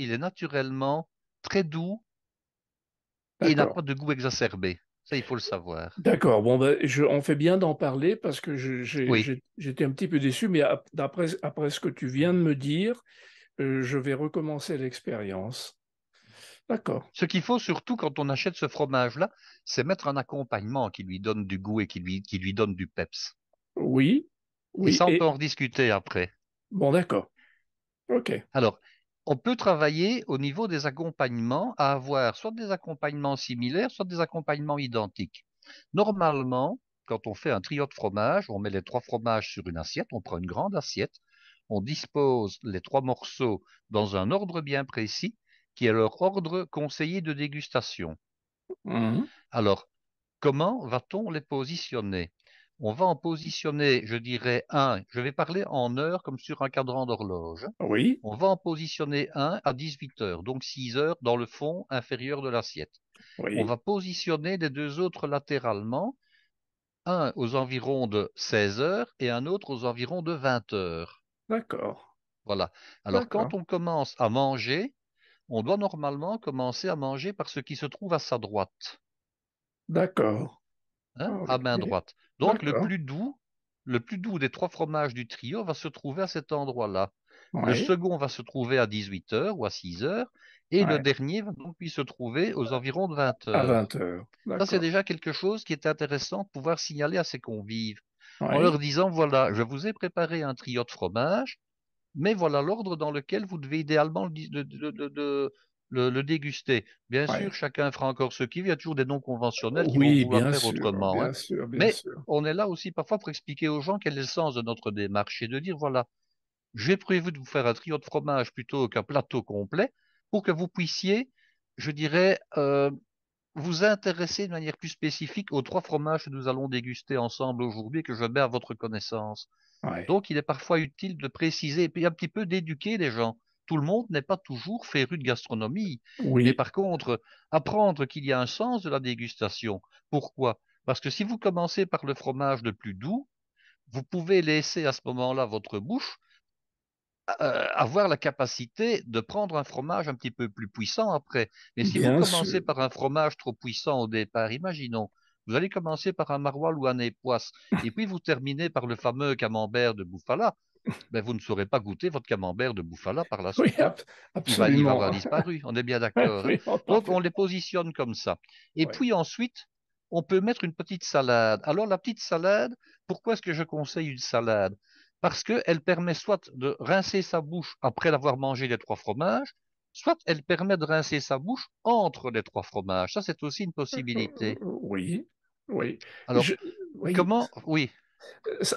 très doux et il n'a d'accord. pas de goût exacerbé. Ça, il faut le savoir. D'accord. Bon, ben, on fait bien d'en parler parce que Oui. j'étais un petit peu déçu, mais après ce que tu viens de me dire, je vais recommencer l'expérience. D'accord. Ce qu'il faut surtout quand on achète ce fromage-là, c'est mettre un accompagnement qui lui donne du goût et qui lui donne du peps. Oui, Et oui, ça, on peut et en rediscuter après. bon, d'accord. OK. Alors, on peut travailler au niveau des accompagnements à avoir soit des accompagnements similaires, soit des accompagnements identiques. Normalement, quand on fait un trio de fromage, on met les trois fromages sur une assiette, on prend une grande assiette, on dispose les trois morceaux dans un ordre bien précis, qui est leur ordre conseillé de dégustation. Mhm. Alors, comment va-t-on les positionner? On va en positionner, je dirais, un. Je vais parler en heures comme sur un cadran d'horloge. Oui, On va en positionner un à 18 heures, donc 6 heures dans le fond inférieur de l'assiette. On oui, va positionner les deux autres latéralement, un aux environs de 16 heures et un autre aux environs de 20 heures. d'accord, Voilà. Alors, quand d'accord, on commence à manger, on doit normalement commencer à manger par ce qui se trouve à sa droite, d'accord. hein, Ah à oui, main oui, droite. Donc, d'accord, le plus doux des trois fromages du trio va se trouver à cet endroit-là. Le oui, second va se trouver à 18 heures ou à 6 heures, et le ouais. dernier va donc lui se trouver aux environs de 20 À heures. 20 heures, Ça, c'est d'accord, déjà quelque chose qui est intéressant de pouvoir signaler à ses convives, en oui, leur disant, voilà, je vous ai préparé un trio de fromage, mais voilà l'ordre dans lequel vous devez idéalement le déguster. Bien sûr, ouais. chacun fera encore ce qu'il veut. Il y a toujours des non conventionnels qui vont Oui, vouloir bien faire sûr, autrement, hein. bien sûr, bien Mais sûr. on est là aussi parfois pour expliquer aux gens quel est le sens de notre démarche et de dire, voilà, j'ai prévu de vous faire un trio de fromage plutôt qu'un plateau complet pour que vous puissiez, je dirais, vous intéresser de manière plus spécifique aux trois fromages que nous allons déguster ensemble aujourd'hui et que je mets à votre connaissance. Ouais. Donc, il est parfois utile de préciser et puis un petit peu d'éduquer les gens. Tout le monde n'est pas toujours féru de gastronomie, mais Oui, par contre, apprendre qu'il y a un sens de la dégustation. Pourquoi? Parce que si vous commencez par le fromage le plus doux, vous pouvez laisser à ce moment-là votre bouche avoir la capacité de prendre un fromage un petit peu plus puissant après. Mais si vous bien commencez sûr. par un fromage trop puissant au départ, imaginons, vous allez commencer par un maroilles ou un époisse, et puis vous terminez par le fameux camembert de Bouffala, ben vous ne saurez pas goûter votre camembert de Bouffala par la Oui, suite, hein. Il va avoir absolument. disparu, on est bien d'accord, hein. Absolument, Donc on les parfaitement. positionne comme ça. Et Ouais, puis ensuite, on peut mettre une petite salade. Alors la petite salade, pourquoi est-ce que je conseille une salade? Parce qu'elle permet soit de rincer sa bouche après l'avoir mangé les trois fromages, soit elle permet de rincer sa bouche entre les trois fromages. Ça, c'est aussi une possibilité. oui, oui. Alors, Je, oui, oui,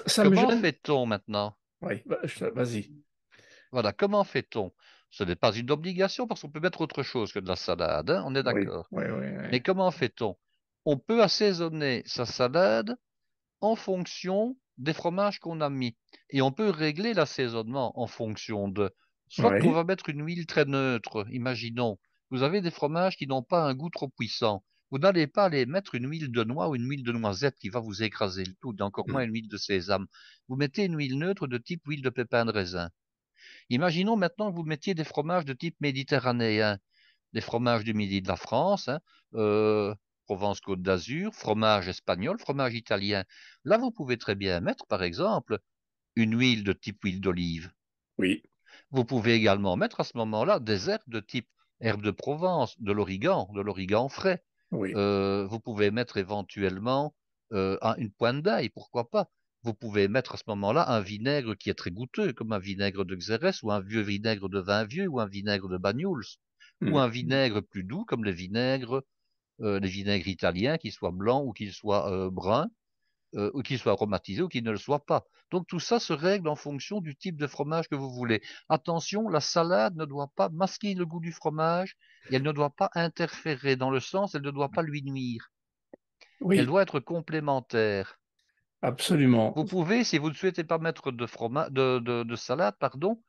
ça me comment gêne. fait-on maintenant? Oui, vas-y. Voilà, comment fait-on? Ce n'est pas une obligation parce qu'on peut mettre autre chose que de la salade, hein, on est Oui, d'accord. oui, oui, oui. Mais comment fait-on? On peut assaisonner sa salade en fonction des fromages qu'on a mis. Et on peut régler l'assaisonnement en fonction de, soit qu'on Oui, va mettre une huile très neutre, imaginons, vous avez des fromages qui n'ont pas un goût trop puissant. Vous n'allez pas aller mettre une huile de noix ou une huile de noisette qui va vous écraser le tout, et encore moins une huile de sésame. Vous mettez une huile neutre de type huile de pépin de raisin. Imaginons maintenant que vous mettiez des fromages de type méditerranéen, des fromages du midi de la France, hein, euh, Provence-Côte d'Azur, fromage espagnol, fromage italien. Là, vous pouvez très bien mettre, par exemple, une huile de type huile d'olive. oui, Vous pouvez également mettre à ce moment-là des herbes de type herbe de Provence, de l'origan frais. oui, Vous pouvez mettre éventuellement une pointe d'ail, pourquoi pas. Vous pouvez mettre à ce moment-là un vinaigre qui est très goûteux, comme un vinaigre de Xérès, ou un vieux vinaigre de vin vieux, ou un vinaigre de Banyuls, ou un mm, vinaigre plus doux, comme les vinaigres italiens, qu'ils soient blancs ou qu'ils soient bruns, ou qu'il soit aromatisé ou qu'il ne le soit pas. Donc tout ça se règle en fonction du type de fromage que vous voulez. Attention, la salade ne doit pas masquer le goût du fromage et elle ne doit pas interférer dans le sens, elle ne doit pas lui nuire. Elle oui, doit être complémentaire. absolument. Vous pouvez, si vous ne souhaitez pas mettre de salade, pardon,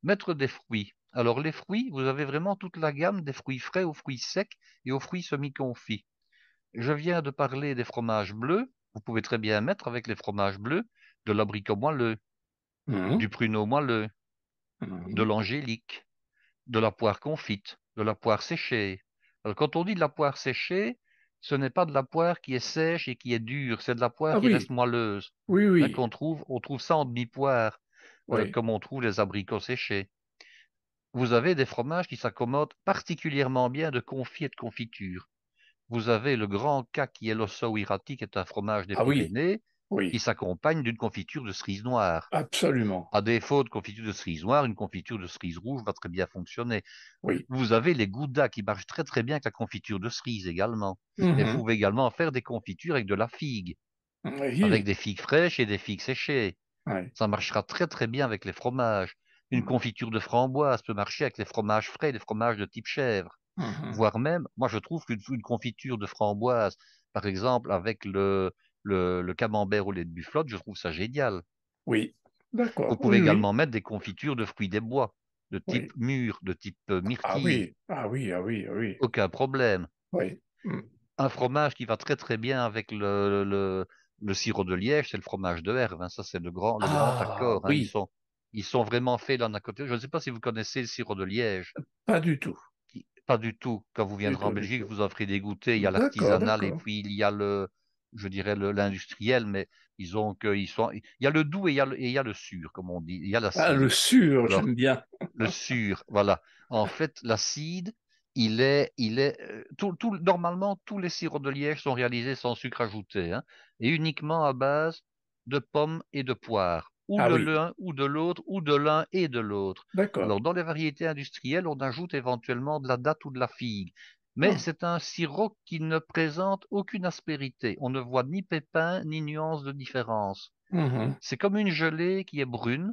mettre des fruits. Alors les fruits, vous avez vraiment toute la gamme des fruits frais aux fruits secs et aux fruits semi-confits. Je viens de parler des fromages bleus. Vous pouvez très bien mettre avec les fromages bleus de l'abricot moelleux, Mhm, du pruneau moelleux, de mhm. l'angélique, de la poire confite, de la poire séchée. Alors, quand on dit de la poire séchée, ce n'est pas de la poire qui est sèche et qui est dure, c'est de la poire Ah qui reste oui, moelleuse. oui, Hein, oui, on trouve ça en demi-poire, oui, comme on trouve les abricots séchés. Vous avez des fromages qui s'accommodent particulièrement bien de confit et de confiture. Vous avez le grand cas qui est l'osso irati, qui est un fromage des ah oui, Pyrénées, oui, qui s'accompagne d'une confiture de cerise noire. absolument. À défaut de confiture de cerise noire, une confiture de cerise rouge va très bien fonctionner. Oui. Vous avez les goudas qui marchent très très bien avec la confiture de cerise également. Mais vous Mhm. pouvez également faire des confitures avec de la figue, avec Oui. des figues fraîches et des figues séchées. Ouais. Ça marchera très très bien avec les fromages. Une Mhm. confiture de framboise peut marcher avec les fromages frais, les fromages de type chèvre. Mhm. Voire même, moi je trouve qu'une confiture de framboise, par exemple avec le camembert au lait de bufflotte, je trouve ça génial. Oui. Vous D'accord. pouvez Oui, oui. également mettre des confitures de fruits des bois, de type Oui. mûr, de type Ah myrtille, oui. Ah oui. Ah oui. Ah oui. aucun problème. Oui. Mhm. Un fromage qui va très très bien avec le sirop de Liège, c'est le fromage de Herve, hein. Ça, c'est le grand Ah accord, hein. oui. Ils sont vraiment faits l'un à côté. Je ne sais pas si vous connaissez le sirop de Liège. Pas du tout. Pas du tout. Quand vous Du viendrez en tout. Du Belgique, tout. vous en ferez des goûters. Il y a D'accord. l'artisanal et D'accord. puis il y a je dirais l'industriel, mais il y a le doux et il y a le sûr, comme on dit. Il y a Ah, le l'acide. sûr, Alors, j'aime bien. le sûr, voilà. En fait, l'acide, normalement, tous les sirops de liège sont réalisés sans sucre ajouté, hein, et uniquement à base de pommes et de poires, ou Ah de oui. l'un ou de l'autre, ou de l'un et de l'autre. D'accord. Alors, dans les variétés industrielles, on ajoute éventuellement de la date ou de la figue, mais Ah. c'est un sirop qui ne présente aucune aspérité. On ne voit ni pépins, ni nuances de différence. Mhm. C'est comme une gelée qui est brune,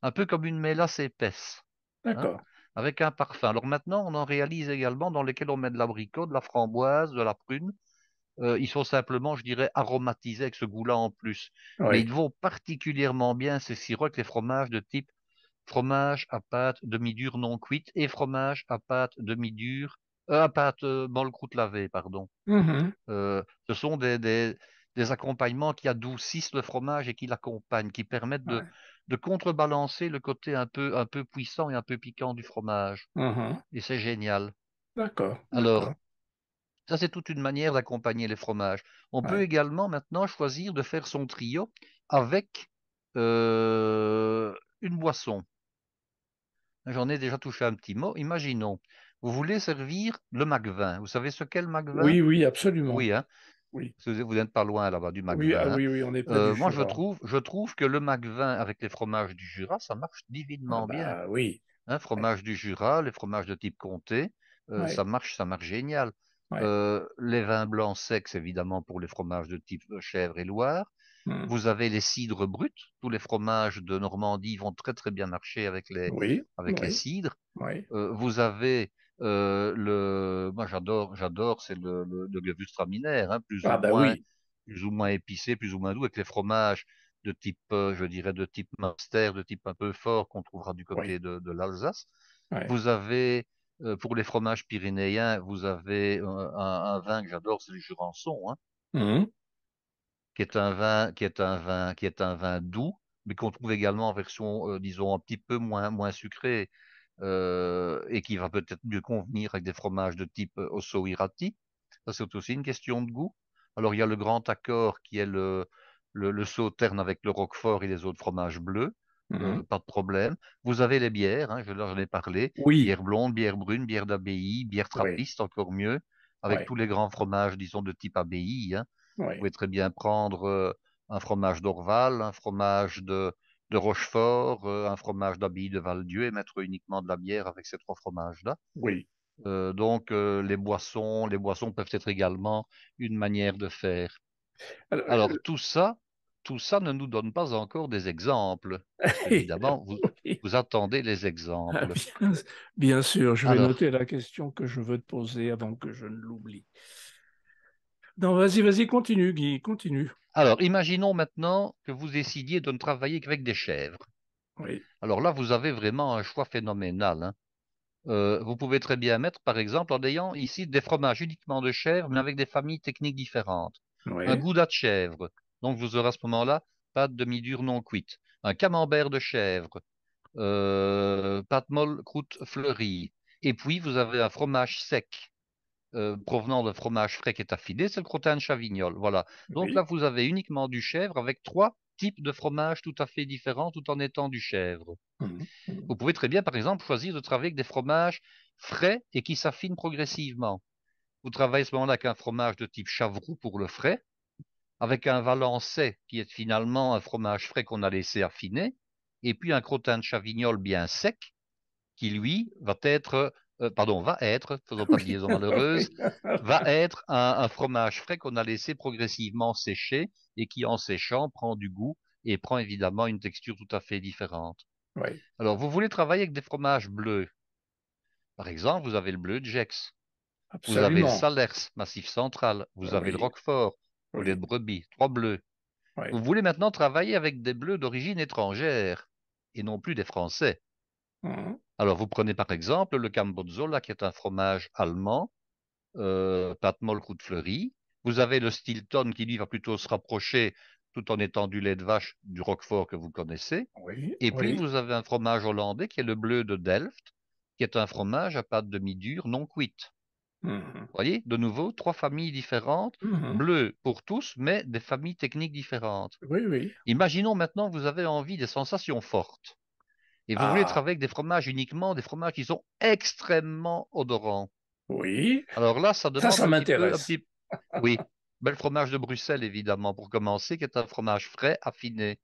un peu comme une mélasse épaisse, hein, D'accord. avec un parfum. Alors maintenant, on en réalise également dans lesquels on met de l'abricot, de la framboise, de la prune. Ils sont simplement, je dirais, aromatisés avec ce goût-là en plus. Mais Oui. ils vont particulièrement bien, ces sirops, avec les fromages de type fromage à pâte demi-dure non cuite et fromage à pâte demi-dure, à pâte molle croûte lavée, pardon. Mhm. Ce sont des accompagnements qui adoucissent le fromage et qui l'accompagnent, qui permettent Ouais. de contrebalancer le côté un peu puissant et un peu piquant du fromage. Mhm. Et c'est génial. D'accord. D'accord. Alors, ça, c'est toute une manière d'accompagner les fromages. On peut Ouais. également maintenant choisir de faire son trio avec euh, une boisson. J'en ai déjà touché un petit mot. Imaginons, vous voulez servir le Mac-vin. Vous savez ce qu'est le Mac-vin? Oui, oui, absolument. Oui, hein? Oui. Parce que vous n'êtes pas loin là-bas du Oui, ah Mac-vin, hein. oui, oui, on est près du Moi, Jura. je trouve que le Mac-vin avec les fromages du Jura, ça marche Ah divinement bien. bah oui. Hein, Ouais. fromage du Jura, les fromages de type comté, Ouais. ça marche génial. Ouais. Les vins blancs secs, évidemment, pour les fromages de type chèvre et Loire. Mhm. Vous avez les cidres bruts. Tous les fromages de Normandie vont très très bien marcher Oui. avec les Oui. cidres. Oui. Vous avez moi j'adore, c'est le Gewürztraminer, hein, Ah bah oui. plus ou moins épicé, plus ou moins doux, avec les fromages de type, je dirais, de type Munster, de type un peu fort qu'on trouvera du Oui. côté de l'Alsace. Ouais. Vous avez, pour les fromages pyrénéens, vous avez un vin que j'adore, c'est le Jurançon, hein, Mhm. qui est un vin doux, mais qu'on trouve également en version, disons, un petit peu moins sucrée, et qui va peut-être mieux convenir avec des fromages de type Osso Irati. Ça, c'est aussi une question de goût. Alors, il y a le grand accord qui est le sauterne avec le roquefort et les autres fromages bleus. Mhm. Pas de problème. Vous avez les bières, hein, je leur en ai parlé. Oui. Bière blonde, bière brune, bière d'abbaye, bière Oui. trappiste, encore mieux, avec Oui. tous les grands fromages, disons, de type abbaye, hein. Vous Oui. pouvez très bien prendre un fromage d'Orval, un fromage de Rochefort, un fromage d'Abbaye de Val-Dieu et mettre uniquement de la bière avec ces trois fromages-là. Oui. Donc, les boissons peuvent être également une manière de faire. Alors, Alors, tout ça ne nous donne pas encore des exemples, parce qu'évidemment, oui. vous attendez les Ah, exemples. bien, bien sûr, je vais Alors, noter la question que je veux te poser avant que je ne l'oublie. Non, vas-y, vas-y, continue, Guy, continue. imaginons maintenant que vous décidiez de ne travailler qu'avec des chèvres. Oui. Alors là, vous avez vraiment un choix phénoménal, hein. Vous pouvez très bien mettre, par exemple, en ayant ici des fromages uniquement de chèvre, mais avec des familles techniques différentes. Un Oui. gouda de chèvre, donc vous aurez à ce moment-là pâte demi-dure non cuite. Un camembert de chèvre, pâte molle croûte fleurie. Et puis vous avez un fromage sec provenant de fromage frais qui est affiné, c'est le crottin de Chavignol. Voilà. Donc là, Oui. vous avez uniquement du chèvre avec trois types de fromages tout à fait différents tout en étant du chèvre. Mhm. Mhm. Vous pouvez très bien, par exemple, choisir de travailler avec des fromages frais et qui s'affinent progressivement. Vous travaillez à ce moment-là avec un fromage de type Chavroux pour le frais, avec un valençais qui est finalement un fromage frais qu'on a laissé affiner, et puis un crottin de Chavignol bien sec qui, lui, va être, faisons pas de Oui, liaison malheureuse, oui, va être un fromage frais qu'on a laissé progressivement sécher et qui, en séchant, prend du goût et prend évidemment une texture tout à fait différente. oui, Alors, vous voulez travailler avec des fromages bleus. Par exemple, vous avez le bleu de Gex, vous avez le absolument. Salers, Massif Central, vous avez le Oui, Roquefort, au lait de oui, brebis, trois bleus. Vous oui. voulez maintenant travailler avec des bleus d'origine étrangère et non plus des Français. Mhm. Alors, vous prenez par exemple le Cambozzola, qui est un fromage allemand, pâte molle croûte fleurie. Vous avez le Stilton, qui lui va plutôt se rapprocher, tout en étant du lait de vache, du Roquefort que vous connaissez. Oui, Et puis, oui. vous avez un fromage hollandais, qui est le bleu de Delft, qui est un fromage à pâte demi-dure non cuite. Mhm. Voyez, de nouveau, trois familles différentes, Mhm. bleues pour tous, mais des familles techniques différentes. Oui, oui. Imaginons maintenant que vous avez envie des sensations fortes et vous voulez Ah, travailler avec des fromages uniquement, des fromages qui sont extrêmement odorants. oui. Alors là, ça demande Ça un m'intéresse. petit, oui, ben, le fromage de Bruxelles évidemment pour commencer, qui est un fromage frais, affiné.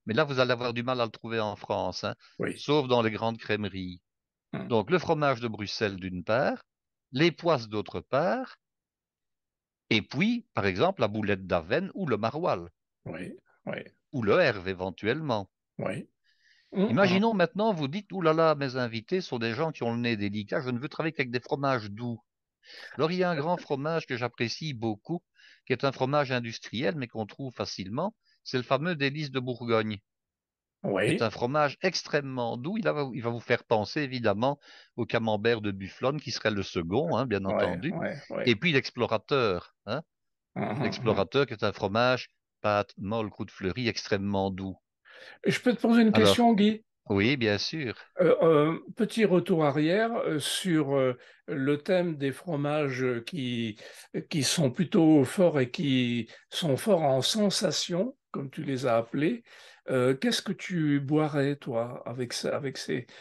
Mais là, vous allez avoir du mal à le trouver en France, hein, Oui. sauf dans les grandes crèmeries. Mhm. Donc le fromage de Bruxelles d'une part, les poisses d'autre part, et puis, par exemple, la boulette d'Avenne ou le maroilles, Oui, oui, ou le herve éventuellement. oui. Mhm. Imaginons maintenant, vous dites, ouh là là, mes invités sont des gens qui ont le nez délicat, je ne veux travailler qu'avec des fromages doux. Alors, il y a un grand fromage que j'apprécie beaucoup, qui est un fromage industriel, mais qu'on trouve facilement, c'est le fameux délice de Bourgogne, qui est Oui, un fromage extrêmement doux. Il va vous faire penser, évidemment, au camembert de Bufflone, qui serait le second, hein, bien oui, entendu, oui, oui. et puis l'explorateur, hein, Mhm. l'explorateur, qui est un fromage pâte molle, croûte fleurie, extrêmement doux. Je peux te poser une Alors, question, Guy? oui, bien sûr. Petit retour arrière sur le thème des fromages qui sont plutôt forts et qui sont forts en sensation, comme tu les as appelés. Qu'est-ce que tu boirais, toi, avec ces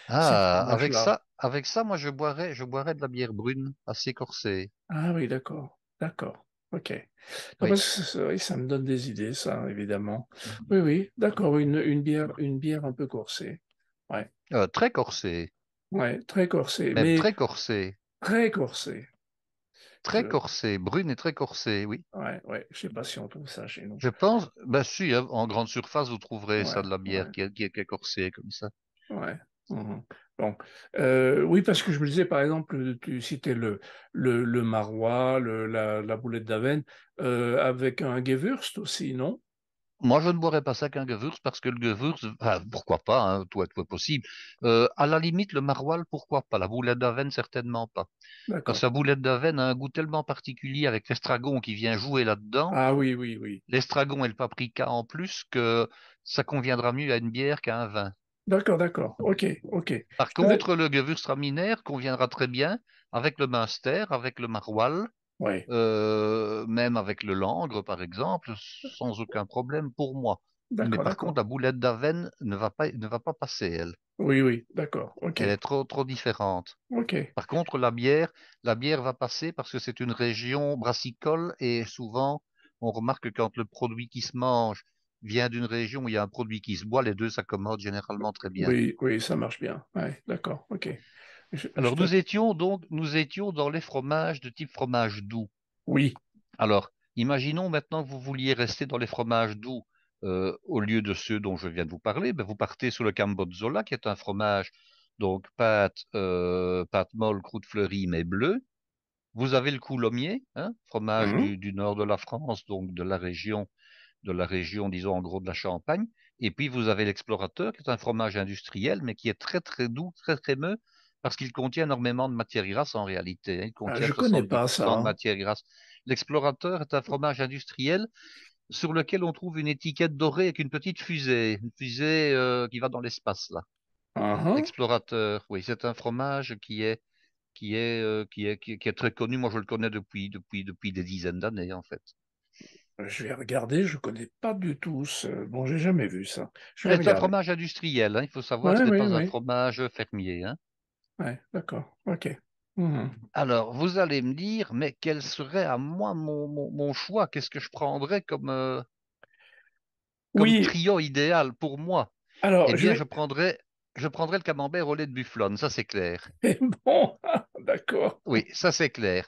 Ah, fromages-là? avec ça, moi, je boirais de la bière brune assez corsée. Ah oui, d'accord, d'accord, ok. Non, Oui. parce que oui, ça me donne des idées, ça, évidemment. Oui, oui, d'accord, une bière un peu corsée. Ouais, Très corsée, ouais, très corsée, même mais très corsée. très corsée. Très corsée, brune et très corsée, oui. Ouais, ouais, je sais pas si on trouve ça chez nous. Je pense, ben si, hein, en grande surface, vous trouverez ça Ouais, de la bière ouais, qui est corsée comme ça. ouais. Mhm. Bon, oui, parce que je me disais, par exemple, tu citais le maroilles, la boulette d'Avenne, avec un Gewürzt aussi, non? Moi, je ne boirais pas ça qu'un Gewürz parce que le Gewürz, enfin, pourquoi pas, hein, tout est possible. À la limite, le maroilles, pourquoi pas. La boulette d'Avenne, certainement pas. Parce D'accord. que la boulette d'Avenne a un goût tellement particulier avec l'estragon qui vient jouer là-dedans. Ah oui, oui, oui. L'estragon et le paprika en plus que ça conviendra mieux à une bière qu'à un vin. D'accord, d'accord. Ok, ok. Par contre, le Gewürztraminer conviendra très bien avec le Münster, avec le Maroilles, Ouais, même avec le Langres, par exemple, sans aucun problème pour moi. Mais d'accord, par contre, la d'accord. boulette d'Avenne ne va pas passer, elle. Oui, oui, d'accord. Ok, Elle est trop différente. ok. Par contre, la bière va passer parce que c'est une région brassicole et souvent, on remarque que quand le produit qui se mange vient d'une région où il y a un produit qui se boit, les deux s'accommodent généralement très bien. Oui, oui, ça marche bien. Ouais, d'accord, ok. Je Alors, te... nous étions dans les fromages de type fromage doux. Oui. Alors, imaginons maintenant que vous vouliez rester dans les fromages doux au lieu de ceux dont je viens de vous parler. Ben, vous partez sur le Cambozzola, qui est un fromage, donc pâte molle, croûte fleurie, mais bleu. Vous avez le coulommiers, hein, fromage Mhm. du nord de la France, donc de la région, disons en gros de la Champagne. Et puis vous avez l'explorateur, qui est un fromage industriel, mais qui est très très doux, très crémeux, parce qu'il contient énormément de matière grasse en réalité, hein. Il Ah, contient je connais pas ça, 70% de hein. matière grasse. L'explorateur est un fromage industriel sur lequel on trouve une étiquette dorée avec une fusée qui va dans l'espace là. Mhm. Explorateur, oui, c'est un fromage qui est très connu. Moi, je le connais depuis des dizaines d'années, en fait. Je vais regarder, je connais pas du tout ce... Bon, j'ai jamais vu ça. Je vais C'est un regarder. fromage industriel, hein. Il faut savoir que Ouais, ce n'est oui, pas un oui. fromage fermier, hein. Ouais, d'accord. Ok. Mhm. Alors, vous allez me dire, mais quel serait à moi mon choix? Qu'est-ce que je prendrais comme Oui, trio idéal pour moi? Eh alors je bien, vais. je prendrais le camembert au lait de bufflone, ça c'est clair. Bon, d'accord. Oui, ça c'est clair.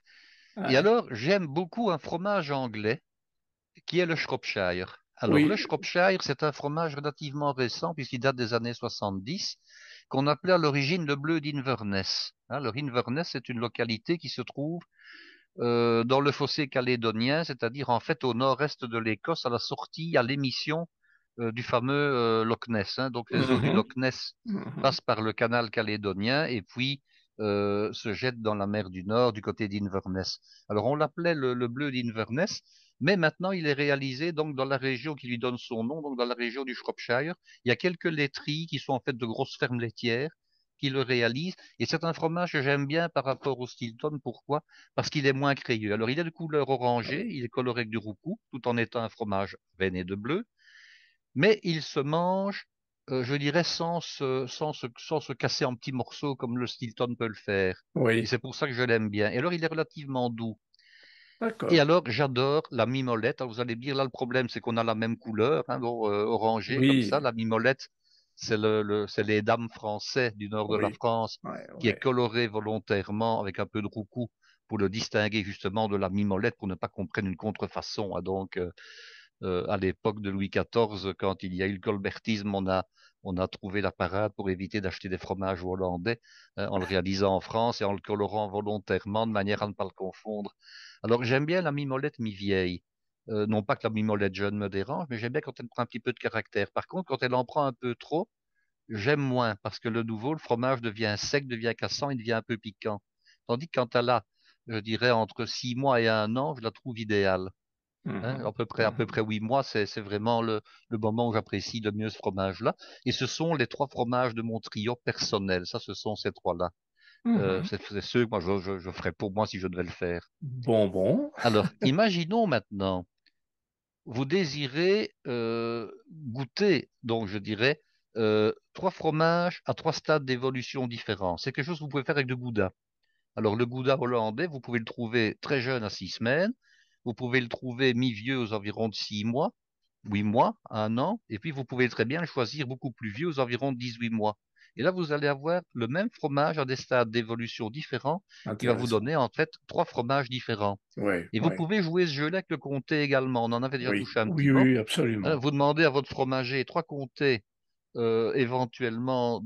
Et Ouais. alors, j'aime beaucoup un fromage anglais qui est le Shropshire. Alors, le Oui, Shropshire, c'est un fromage relativement récent, puisqu'il date des années 70, qu'on appelait à l'origine le bleu d'Inverness. Hein, le Inverness, c'est une localité qui se trouve dans le fossé calédonien, c'est-à-dire en fait au nord-est de l'Écosse, à la sortie, à l'émission du fameux Loch Ness. Hein. Donc les eaux du mhm, Loch Ness mhm. passent par le canal calédonien et puis se jettent dans la mer du Nord du côté d'Inverness. Alors on l'appelait le bleu d'Inverness, mais maintenant il est réalisé donc dans la région qui lui donne son nom, donc dans la région du Shropshire. Il y a quelques laiteries qui sont en fait de grosses fermes laitières qui le réalisent. Et c'est un fromage que j'aime bien par rapport au Stilton. Pourquoi? Parce qu'il est moins crayeux. Alors, il est de couleur Ah orangée, oui. il est coloré avec du roucou, tout en étant un fromage veiné de bleu, mais il se mange, je dirais, sans se casser en petits morceaux comme le Stilton peut le faire. Et Oui, c'est pour ça que je l'aime bien. Et alors, il est relativement doux. Et d'accord. alors, j'adore la mimolette. Alors, vous allez me dire, là, le problème, c'est qu'on a la même couleur, hein, orangée, comme ça. Oui, La mimolette, c'est les dames français du nord de la oui. France, Ouais, qui est ouais. coloré volontairement avec un peu de roucou pour le distinguer justement de la mimolette, pour ne pas qu'on prenne une contrefaçon. Hein. Donc, à l'époque de Louis XIV, quand il y a eu le colbertisme, on a trouvé la parade pour éviter d'acheter des fromages hollandais, hein, en le réalisant en France et en le colorant volontairement de manière à ne pas le confondre. Alors j'aime bien la mimolette mi-vieille. Non pas que la mimolette jeune me dérange, mais j'aime bien quand elle prend un petit peu de caractère. Par contre, quand elle en prend un peu trop, j'aime moins parce que le nouveau, le fromage devient sec, devient cassant, il devient un peu piquant. Tandis que quand elle a, je dirais, entre 6 mois et 1 an, je la trouve idéale. Hein, Mhm, à peu près mhm, 8 mois, c'est vraiment le moment où j'apprécie le mieux ce fromage-là. Et ce sont les trois fromages de mon trio personnel. Ça, ce sont ces trois-là. mhm. C'est ceux que moi, je ferais pour moi si je devais le faire. Bonbon. Alors, imaginons maintenant, vous désirez goûter, donc je dirais, trois fromages à trois stades d'évolution différents. C'est quelque chose que vous pouvez faire avec le gouda. Alors, le gouda hollandais, vous pouvez le trouver très jeune à 6 semaines. Vous pouvez le trouver mi-vieux aux environs de 6 mois, 8 mois, 1 an. Et puis, vous pouvez très bien le choisir beaucoup plus vieux aux environs de 18 mois. Et là, vous allez avoir le même fromage à des stades d'évolution différents qui va vous Intéressant. donner en fait trois fromages différents. Oui, Et vous oui, pouvez jouer ce jeu-là avec le comté également. On en avait déjà oui, touché un petit oui, mot. oui, Hein, absolument. vous demandez à votre fromager trois comtés éventuellement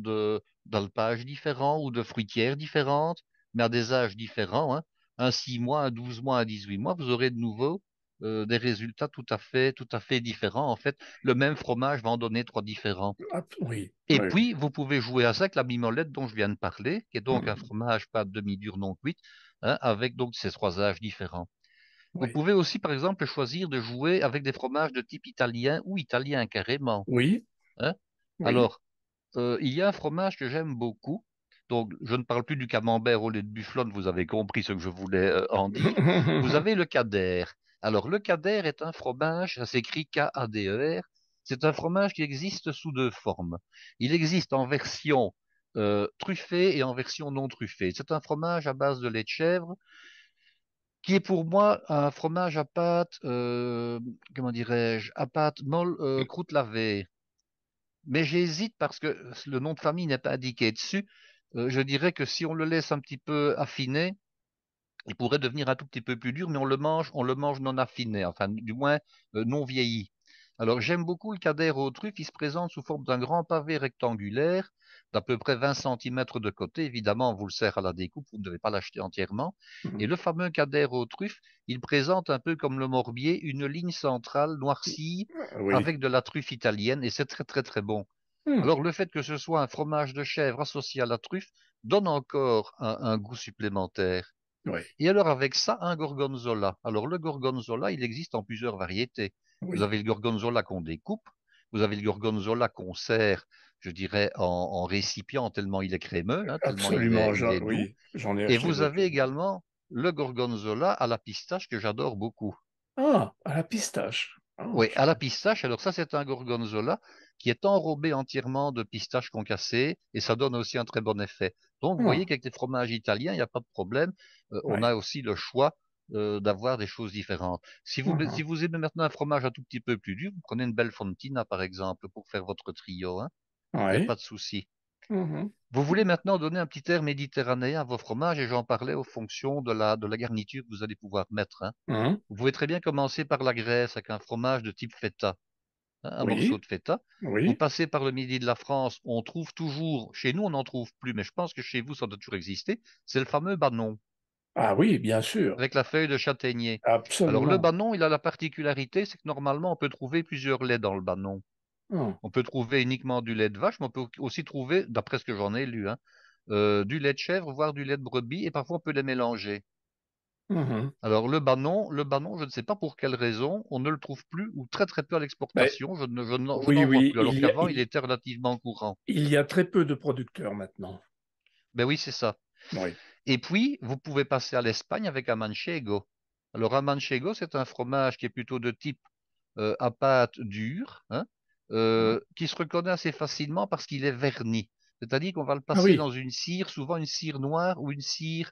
d'alpages différents ou de fruitières différentes, mais à des âges différents, hein. Un 6 mois, un 12 mois, un 18 mois, vous aurez de nouveau des résultats tout à fait différents. En fait, le même fromage va en donner trois différents. Oui, Et oui, puis, vous pouvez jouer à ça avec la mimolette dont je viens de parler, qui est donc un mhm, fromage pâte demi-dure non cuite, hein, avec donc ces trois âges différents. Vous oui, pouvez aussi, par exemple, choisir de jouer avec des fromages de type italien ou italien carrément. oui, Hein. oui. Alors, il y a un fromage que j'aime beaucoup. Donc, je ne parle plus du camembert au lait de bufflone, vous avez compris ce que je voulais en dire. Vous avez le Cader. Alors, le Cader est un fromage, ça s'écrit Kader. C'est un fromage qui existe sous deux formes. Il existe en version truffée et en version non truffée. C'est un fromage à base de lait de chèvre qui est pour moi un fromage à pâte, comment dirais-je, à pâte molle, croûte lavée. Mais j'hésite parce que le nom de famille n'est pas indiqué dessus. Je dirais que si on le laisse un petit peu affiner, il pourrait devenir un tout petit peu plus dur, mais on le mange non affiné, enfin du moins non vieilli. Alors j'aime beaucoup le Cader aux truffes. Il se présente sous forme d'un grand pavé rectangulaire d'à peu près 20 centimètres de côté. Évidemment, on vous le sert à la découpe, vous ne devez pas l'acheter entièrement. Et le fameux Cader aux truffes, il présente un peu comme le morbier une ligne centrale noircie Oui. avec de la truffe italienne et c'est très très très bon. Hmm, Alors le fait que ce soit un fromage de chèvre associé à la truffe donne encore un goût supplémentaire. oui, Et alors avec ça, un gorgonzola. Alors le gorgonzola, il existe en plusieurs variétés. Vous oui. avez le gorgonzola qu'on découpe, vous avez le gorgonzola qu'on sert, je dirais, en récipient tellement il est crémeux, hein, tellement Absolument, il est doux. oui, j'en ai Et acheté vous avez depuis. également le gorgonzola à la pistache que j'adore beaucoup. Ah, à la pistache. Ah, Oui, à la pistache, alors ça c'est un gorgonzola, qui est enrobé entièrement de pistaches concassées et ça donne aussi un très bon effet. Donc, vous voyez Ah, qu'avec les fromages italiens, il n'y a pas de problème. On ouais. a aussi le choix d'avoir des choses différentes. Si Mhm. vous aimez maintenant un fromage un tout petit peu plus dur, vous prenez une belle fontina, par exemple, pour faire votre trio, hein. Il n'y a Ouais. pas de souci. Mhm. Vous voulez maintenant donner un petit air méditerranéen à vos fromages et j'en parlais aux fonctions de la garniture que vous allez pouvoir mettre, hein. Mhm. Vous pouvez très bien commencer par la Grèce avec un fromage de type feta, hein, un morceau Oui, de feta. Vous oui. passez par le midi de la France, on trouve toujours, chez nous on n'en trouve plus, mais je pense que chez vous ça doit toujours exister, c'est le fameux banon Ah oui, bien sûr. avec la feuille de châtaignier. Alors le Absolument. banon, il a la particularité, c'est que normalement on peut trouver plusieurs laits dans le banon. Ah. On peut trouver uniquement du lait de vache, mais on peut aussi trouver, d'après ce que j'en ai lu, hein, du lait de chèvre, voire du lait de brebis, et parfois on peut les mélanger. Mhm. Alors le banon, je ne sais pas pour quelle raison, on ne le trouve plus ou très très peu à Mais l'exportation. Je oui, n'en vois oui, plus, alors qu'avant il était relativement courant. il y a très peu de producteurs maintenant. Ben oui, c'est ça. Oui. Et puis, vous pouvez passer à l'Espagne avec un manchego. Alors un manchego, c'est un fromage qui est plutôt de type à pâte dure, hein, qui se reconnaît assez facilement parce qu'il est verni. C'est-à-dire qu'on va le Ah passer oui, dans une cire, souvent une cire noire ou une cire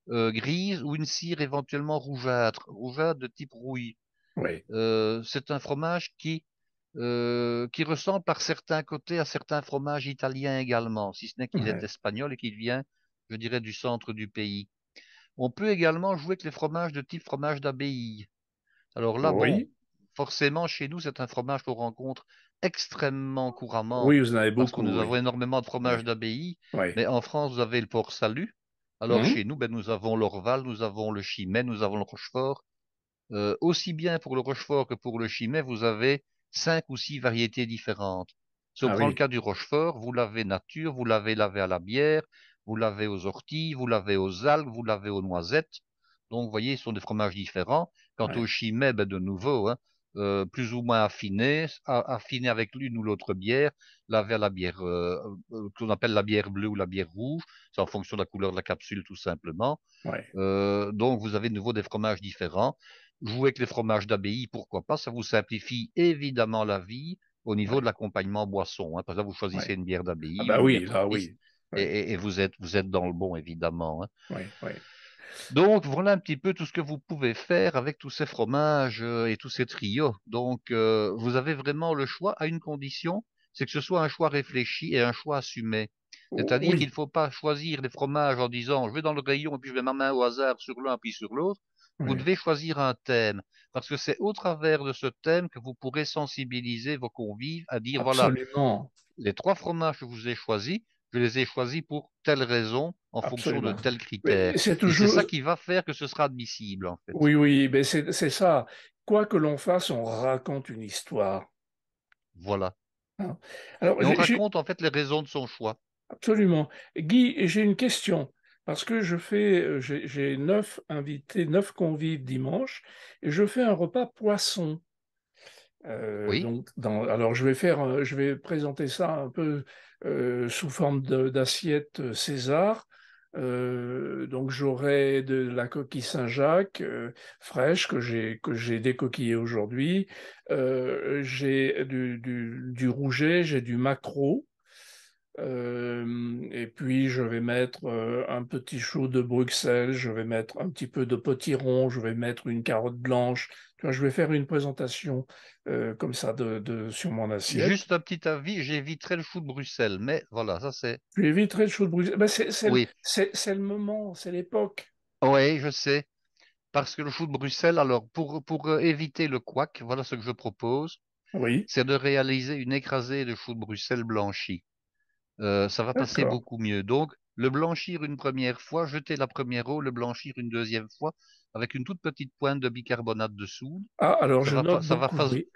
grise ou une cire éventuellement rougeâtre, rougeâtre de type rouille. oui. C'est un fromage qui ressemble par certains côtés à certains fromages italiens également, si ce n'est qu'il est Ouais. espagnol et qu'il vient, je dirais, du centre du pays. On peut également jouer avec les fromages de type fromage d'abbaye. Alors là, bon, Oui, forcément, chez nous, c'est un fromage qu'on rencontre extrêmement couramment oui, vous en avez parce que nous beaucoup, avons oui. énormément de Oui, fromages d'abbaye. oui. Mais en France, vous avez le port salut. Alors Mhm. chez nous, ben, nous avons l'Orval, nous avons le Chimay, nous avons le Rochefort. Aussi bien pour le Rochefort que pour le Chimay, vous avez 5 ou 6 variétés différentes. Si on Ah prend le oui, cas du Rochefort, vous l'avez nature, vous l'avez lavé à la bière, vous l'avez aux orties, vous l'avez aux algues, vous l'avez aux noisettes. Donc, vous voyez, ce sont des fromages différents. Quant au oui, Chimay, ben, de nouveau, hein, plus ou moins affiné, affiné avec l'une ou l'autre bière, lavé à la bière qu'on appelle la bière bleue ou la bière rouge. C'est en fonction de la couleur de la capsule, tout simplement. oui, Donc, vous avez de nouveau des fromages différents. Jouer avec les fromages d'abbaye, pourquoi pas? Ça vous simplifie évidemment la vie au niveau de oui, l'accompagnement boisson, hein. Par exemple, vous oui. choisissez une bière Ah d'abbaye, bah une bière oui, là, trappiste, oui. Oui, et vous êtes dans le bon, évidemment, hein. oui, oui. Donc, voilà un petit peu tout ce que vous pouvez faire avec tous ces fromages et tous ces trios. Donc, vous avez vraiment le choix à une condition, c'est que ce soit un choix réfléchi et un choix assumé. C'est-à-dire qu'il ne Oui, faut pas choisir les fromages en disant je vais dans le rayon et puis je mets ma main au hasard sur l'un puis sur l'autre. Vous oui, devez choisir un thème parce que c'est au travers de ce thème que vous pourrez sensibiliser vos convives à dire voilà, absolument, les 3 fromages que je vous ai choisis, je les ai choisis pour telle raison, en fonction de absolument. tels Mais critères. c'est Et c'est toujours, ça qui va faire que ce sera admissible, en fait. oui, oui, mais c'est ça. Quoi que l'on fasse, on raconte une histoire. Voilà. Hein. Alors, Et on raconte, en fait, les raisons de son choix. absolument. Guy, j'ai une question. Parce que j'ai 9 invités, 9 convives dimanche, et je fais un repas poisson. Oui. Donc, alors je vais présenter ça un peu sous forme d'assiette César. Donc j'aurai de la coquille Saint-Jacques fraîche que j'ai décoquillée aujourd'hui. J'ai du rouget, j'ai du maquereau. Et puis je vais mettre un petit chou de Bruxelles, je vais mettre un petit peu de potiron, je vais mettre une carotte blanche. Tu vois, je vais faire une présentation comme ça sur mon assiette. Juste un petit avis, j'éviterai le chou de Bruxelles, mais voilà, ça c'est. Je éviterai le chou de Bruxelles. Ben, Oui. c'est le moment, c'est l'époque. Oui, je sais. Parce que le chou de Bruxelles, alors, pour éviter le couac, voilà ce que je propose, Oui, c'est de réaliser une écrasée de chou de Bruxelles blanchi. Ça va passer d'accord. beaucoup mieux. Donc, le blanchir une première fois, jeter la première eau, le blanchir une deuxième fois, avec une toute petite pointe de bicarbonate de soude. Ah, alors Ça je va, note ça va, beaucoup, oui.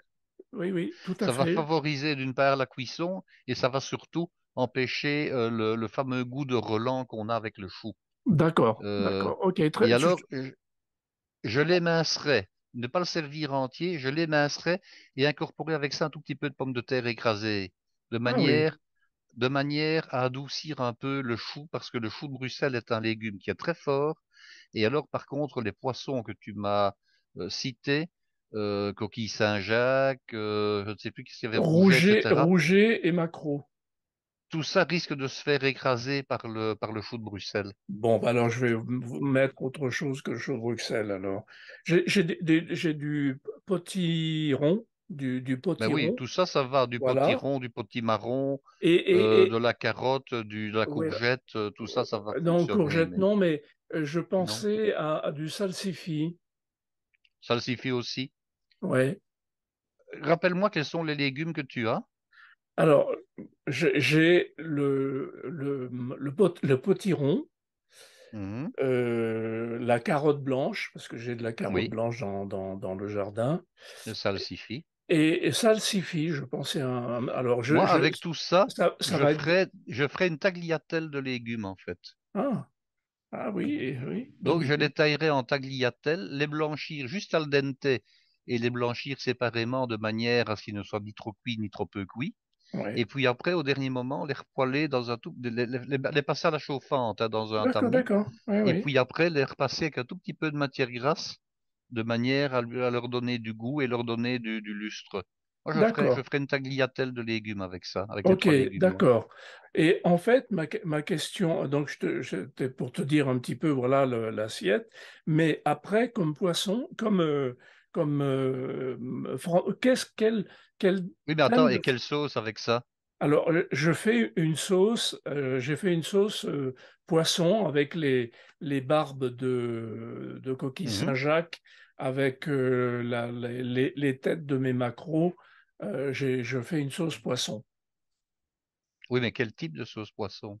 Oui, oui, tout à ça va fait. favoriser d'une part la cuisson et ça va surtout empêcher le fameux goût de relent qu'on a avec le chou. D'accord, Euh, d'accord. Ok, et alors, je l'émincerai, ne pas le servir entier, je l'émincerai et incorporer avec ça un tout petit peu de pommes de terre écrasées, de ah oui, manière, de manière à adoucir un peu le chou, parce que le chou de Bruxelles est un légume qui est très fort. Et alors, par contre, les poissons que tu m'as cités coquille Saint-Jacques, je ne sais plus qu'est-ce qu'il y avait, rouget, Rouget, etc. Rouget et Macro. Tout ça risque de se faire écraser par le chou de Bruxelles. Bon, bah alors je vais vous mettre autre chose que le chaud de Bruxelles alors. J'ai du potiron, du Ben oui, potiron, tout ça, ça va, du voilà. potiron, du potimarron, Et, de et, la carotte, de la ouais, courgette, tout ça, ça va non, fonctionner, courgette, mais non, mais je non. pensais à du salsifis. Salsifis aussi. Ouais. Rappelle-moi quels sont les légumes que tu as. Alors, j'ai le potiron, Mhm. la carotte blanche, parce que j'ai de la carotte Oui, blanche dans le jardin, le salsifis. et salsifis, je pensais à alors, Moi, avec tout ça, ça va être. je ferai une tagliatelle de légumes, en fait. Ah, ah oui, oui, Donc, bonne je les idée. taillerai en tagliatelle, les blanchir juste al dente et les blanchir séparément de manière à ce qu'ils ne soient ni trop cuits ni trop peu cuits. Ouais. Et puis après, au dernier moment, les repoêler dans un tout, les passer à la chauffante, hein, dans un D'accord, tamis. d'accord. Oui, Et oui. puis après, les repasser avec un tout petit peu de matière grasse, de manière à leur donner du goût et leur donner du lustre. Moi, je D'accord. ferai une tagliatelle de légumes avec ça, avec les Ok, trois légumes-là. d'accord. Et en fait, ma question, donc c'était pour te dire un petit peu, voilà l'assiette, mais après, comme poisson, quel Oui, mais attends, thème et de. quelle sauce avec ça? Alors, je fais une sauce, j'ai fait une sauce poisson avec les barbes de coquille Mhm. Saint-Jacques, avec les têtes de mes maquereaux. Je fais une sauce poisson. Oui, mais quel type de sauce poisson?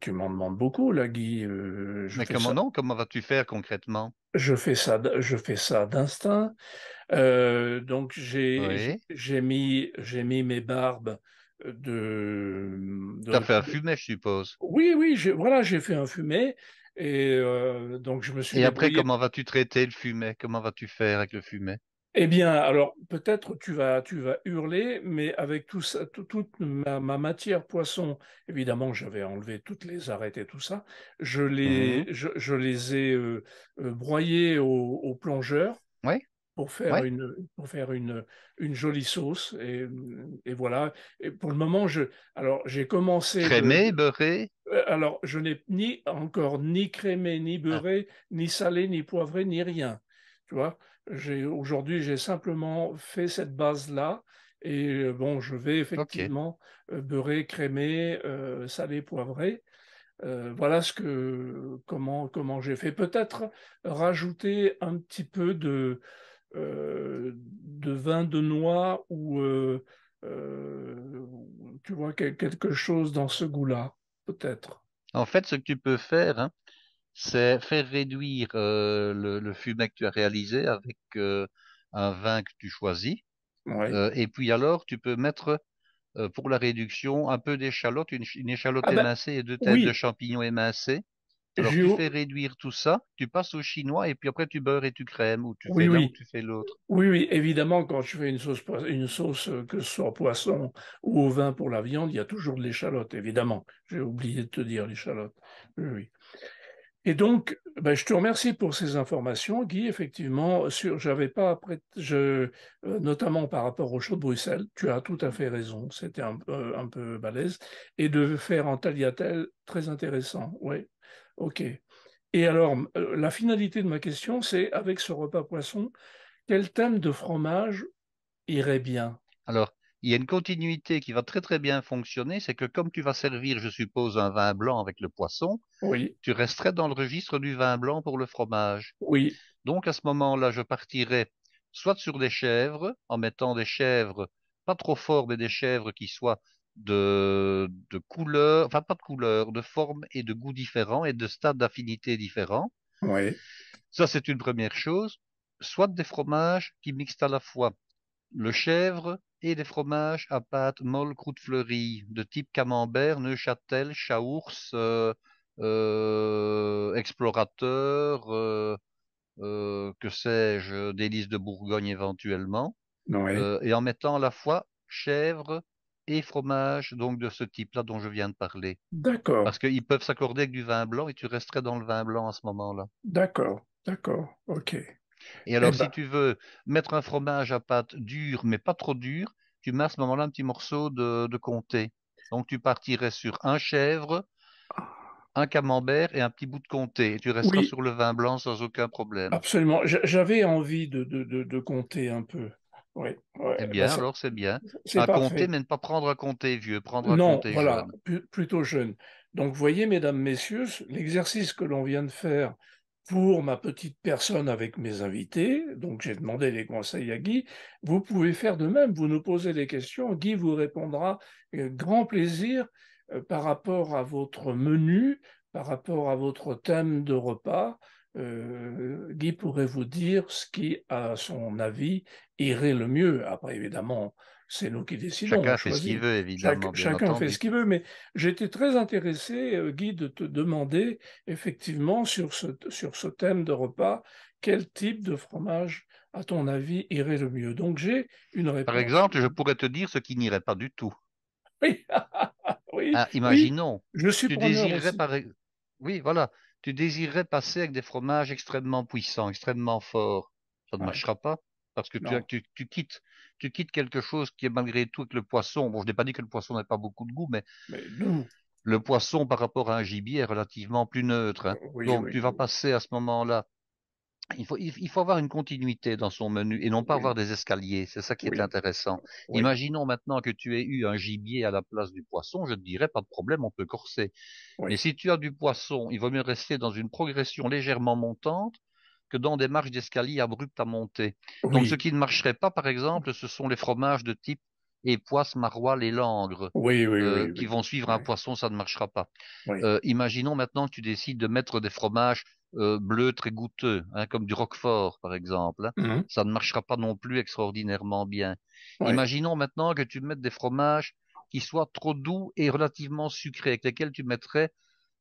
Tu m'en demandes beaucoup, là, Guy. Mais comment non? Comment vas-tu faire concrètement? Je fais ça d'instinct. Donc Oui. j'ai mis mes barbes T'as de. fait un fumet, je suppose. Oui, oui, voilà, j'ai fait un fumet et donc je me suis Et après, débrouillé. comment vas-tu traiter le fumet? Comment vas-tu faire avec le fumet? Eh bien, alors peut-être tu vas hurler, mais avec tout ça, toute ma matière poisson, évidemment, j'avais enlevé toutes les arêtes et tout ça. Mhm. Je les ai broyés au plongeur Oui, oui. pour faire une jolie sauce. Et voilà. Et pour le moment, alors j'ai commencé Crémé, beurré. alors je n'ai encore ni crémé, ni Ah, beurré, ni salé, ni poivré, ni rien. Tu vois, aujourd'hui, j'ai simplement fait cette base-là. Et bon, je vais ok. effectivement beurrer, crémer, saler, poivrer. Voilà comment j'ai fait. Peut-être rajouter un petit peu de vin de noix ou euh, tu vois quelque chose dans ce goût-là, peut-être. En fait, ce que tu peux faire, hein, c'est faire réduire le fumet que tu as réalisé avec un vin que tu choisis. Ouais. Et puis alors, tu peux mettre pour la réduction un peu d'échalote, une échalote Ah ben émincée et deux têtes de oui, champignons émincés. Alors, j'ai tu fais réduire tout ça, tu passes au chinois et puis après, tu beurres et tu crèmes, ou tu oui fais l'un ou oui tu fais l'autre. oui oui évidemment quand je fais une sauce que ce soit au poisson ou au vin pour la viande, il y a toujours de l'échalote évidemment. J'ai oublié de te dire l'échalote. Oui, oui. Et donc, ben, je te remercie pour ces informations, Guy. Effectivement, j'avais pas notamment par rapport au chaud de Bruxelles, tu as tout à fait raison. C'était un peu balèze. Et de faire en tagliatelle, très intéressant. Oui, ok. Et alors, la finalité de ma question, c'est avec ce repas poisson, quel thème de fromage irait bien? Alors, il y a une continuité qui va très très bien fonctionner, c'est que comme tu vas servir, je suppose, un vin blanc avec le poisson, Oui, tu resterais dans le registre du vin blanc pour le fromage. oui, Donc à ce moment-là, je partirais soit sur des chèvres, en mettant des chèvres, pas trop forts, mais des chèvres qui soient de couleur, enfin pas de couleur, de forme et de goût différents et de stade d'affinité différents. oui, Ça, c'est une première chose. Soit des fromages qui mixent à la fois le chèvre et des fromages à pâte molle croûte fleurie, de type camembert, Neuchâtel, Chaours, Explorateur, que sais-je, délices de Bourgogne éventuellement, oui. et en mettant à la fois chèvre et fromage, donc de ce type-là dont je viens de parler. D'accord, Parce qu'ils peuvent s'accorder avec du vin blanc et tu resterais dans le vin blanc à ce moment-là. d'accord, d'accord. Ok. Et Eh alors, si ben, tu veux mettre un fromage à pâte dure, mais pas trop dur, tu mets à ce moment-là un petit morceau de comté. Donc, tu partirais sur un chèvre, un camembert et un petit bout de comté. Et tu resteras oui, sur le vin blanc sans aucun problème. absolument. J'avais envie de compter un peu. Oui, Eh ouais, ben bien, alors c'est bien. c'est Un comté, parfait. mais ne pas prendre un comté vieux, prendre un Non, comté voilà, jeune. plutôt jeune. Donc, voyez, mesdames, messieurs, l'exercice que l'on vient de faire pour ma petite personne avec mes invités, donc j'ai demandé les conseils à Guy, vous pouvez faire de même, vous nous posez des questions, Guy vous répondra grand plaisir par rapport à votre menu, par rapport à votre thème de repas. Guy pourrait vous dire ce qui, à son avis, irait le mieux. Après, évidemment, c'est nous qui décidons, on Chacun fait ce qu'il choisit. veut, évidemment, bien Chacun fait entendu. ce qu'il veut, mais j'étais très intéressé, Guy, de te demander effectivement sur ce thème de repas, quel type de fromage, à ton avis, irait le mieux. Donc j'ai une Par réponse. exemple, je pourrais te dire ce qui n'irait pas du tout. Oui, oui, Ah, oui, imaginons, je suis tu preneur désirerais aussi. Oui, voilà, tu désirerais passer avec des fromages extrêmement puissants, extrêmement forts. Ça ne Ouais, marchera pas parce que non, tu quittes quelque chose qui est malgré tout avec le poisson. Bon, je n'ai pas dit que le poisson n'ait pas beaucoup de goût, mais mais nous, le poisson par rapport à un gibier est relativement plus neutre, hein. oui, Donc, oui, tu vas passer à ce moment-là. Il faut avoir une continuité dans son menu et non pas avoir oui, des escaliers. C'est ça qui est oui, intéressant. oui, Imaginons maintenant que tu aies eu un gibier à la place du poisson. Je te dirais, pas de problème, on peut corser. Mais oui, si tu as du poisson, il vaut mieux rester dans une progression légèrement montante que dans des marches d'escalier abruptes à monter. Donc, ce oui, qui ne marcherait pas, par exemple, ce sont les fromages de type époisse, maroilles et langres, oui, oui, oui, qui oui, vont suivre un oui, poisson, ça ne marchera pas. oui. Imaginons maintenant que tu décides de mettre des fromages bleus très goûteux, hein, comme du Roquefort, par exemple, hein. Mhm. Ça ne marchera pas non plus extraordinairement bien. Oui, Imaginons maintenant que tu mettes des fromages qui soient trop doux et relativement sucrés, avec lesquels tu mettrais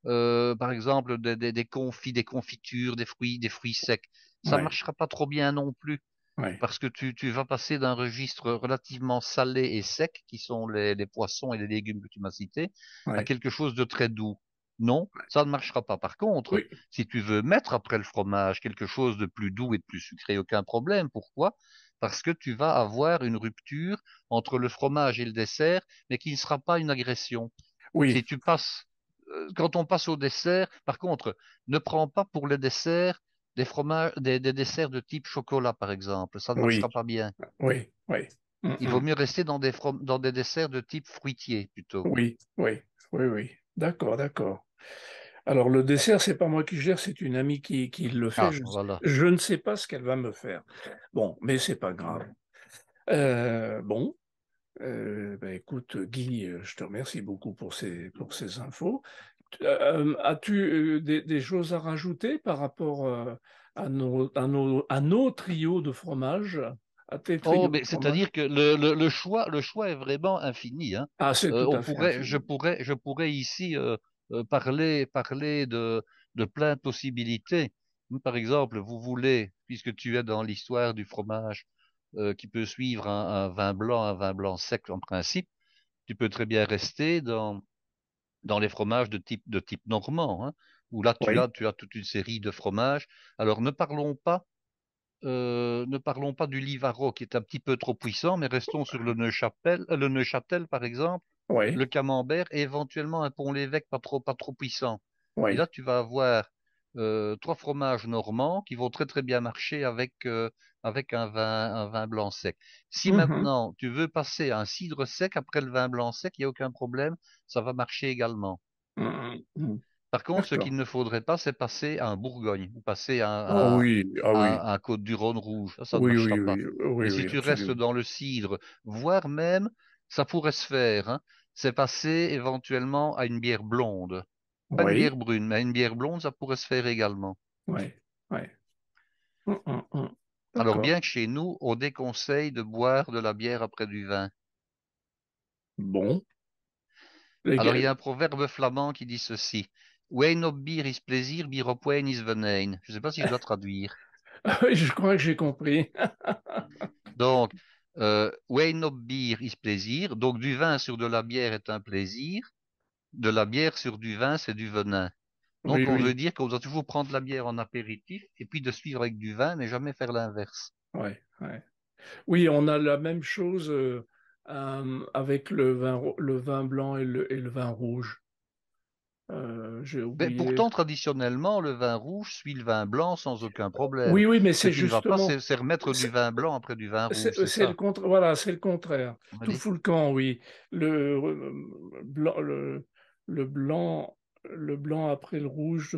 par exemple, des confits, des confitures, des fruits secs. Ça ne oui, marchera pas trop bien non plus, oui, parce que tu vas passer d'un registre relativement salé et sec, qui sont les poissons et les légumes que tu m'as cités, à oui, quelque chose de très doux. Non, ça ne marchera pas. Par contre, oui, si tu veux mettre après le fromage quelque chose de plus doux et de plus sucré, aucun problème. Pourquoi? Parce que tu vas avoir une rupture entre le fromage et le dessert, mais qui ne sera pas une agression. oui, Si tu passes, quand on passe au dessert, par contre, ne prends pas pour le dessert des fromages, des desserts de type chocolat, par exemple. Ça ne oui, marchera pas bien. oui, oui. Il vaut Mhm. mieux rester dans des desserts de type fruitier, plutôt. Oui, oui, oui, oui. D'accord, d'accord. Alors le dessert, c'est pas moi qui gère, c'est une amie qui le fait. Ah, voilà. Je ne sais pas ce qu'elle va me faire. Bon, mais c'est pas grave. Bon, ben, écoute, Guy, je te remercie beaucoup pour ces infos. As-tu des choses à rajouter par rapport à nos trios de fromage, à tes Oh, trios de mais fromage? c'est-à-dire que le choix est vraiment infini, hein. Ah, c'est tout à fait infini. Je pourrais ici parler de plein de possibilités. Par exemple, vous voulez, puisque tu es dans l'histoire du fromage qui peut suivre un vin blanc sec en principe, tu peux très bien rester dans les fromages de type normand, hein, où là Oui, tu as toute une série de fromages. Alors ne parlons pas du Livaro qui est un petit peu trop puissant, mais restons sur le Neuchâtel par exemple, oui, le Camembert et éventuellement un Pont-l'Évêque pas trop puissant. Et là, oui. tu vas avoir trois fromages normands qui vont très très bien marcher avec un vin blanc sec. Si Mhm, maintenant tu veux passer à un cidre sec après le vin blanc sec, il n'y a aucun problème, ça va marcher également. mhm, mhm. Par contre, ce D'accord. qu'il ne faudrait pas, c'est passer à un Bourgogne ou passer Ah oui, ah oui, à un Côte-du-Rhône rouge. Ça ne oui, marchera oui, pas. oui, Mais oui, si oui, tu restes absolument. dans le cidre, voire même, ça pourrait se faire, hein, c'est passer éventuellement à une bière blonde. Pas une bière Oui, brune, mais une bière blonde, ça pourrait se faire également. oui, oui. Alors D'accord. bien que chez nous, on déconseille de boire de la bière après du vin. Bon. Alors il y a un proverbe flamand qui dit ceci. Wijn op bier is plezier, bier op wijn is venijn. Je ne sais pas si je dois traduire. Oui, je crois que j'ai compris. Donc, wijn op bier is plaisir. Donc, du vin sur de la bière est un plaisir. De la bière sur du vin, c'est du venin. Oui, Donc, on veut oui, dire qu'on doit toujours prendre la bière en apéritif et puis de suivre avec du vin, mais jamais faire l'inverse. ouais, ouais. Oui, on a la même chose avec le vin blanc et le vin rouge. J'ai Mais oublié. pourtant, traditionnellement, le vin rouge suit le vin blanc sans aucun problème. Oui, oui, mais Ce c'est qui ne va pas, justement, c'est remettre du c'est vin blanc après du vin rouge, c'est c'est le ça. contre, voilà, c'est le contraire. On Tout dit. fout le camp, oui. Le blanc, le blanc, le blanc après le rouge,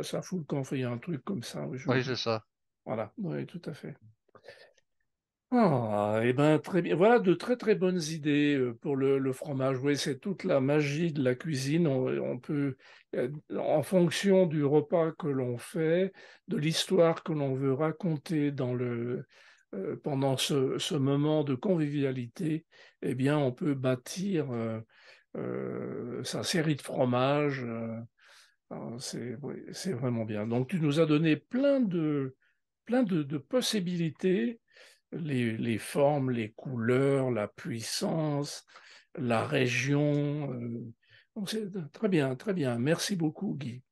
ça fout le camp. Enfin, il y a un truc comme ça. Oui, Oui, c'est ça. voilà, oui, tout à fait. Ah, eh ben, très bien. Voilà de très très bonnes idées pour le fromage. Oui, c'est toute la magie de la cuisine. On peut, en fonction du repas que l'on fait, de l'histoire que l'on veut raconter pendant ce moment de convivialité, eh bien, on peut bâtir sa série de fromages. Oui, c'est vraiment bien. Donc, tu nous as donné plein de possibilités les formes, les couleurs, la puissance, la région. Donc c'est très bien, très bien. Merci beaucoup, Guy.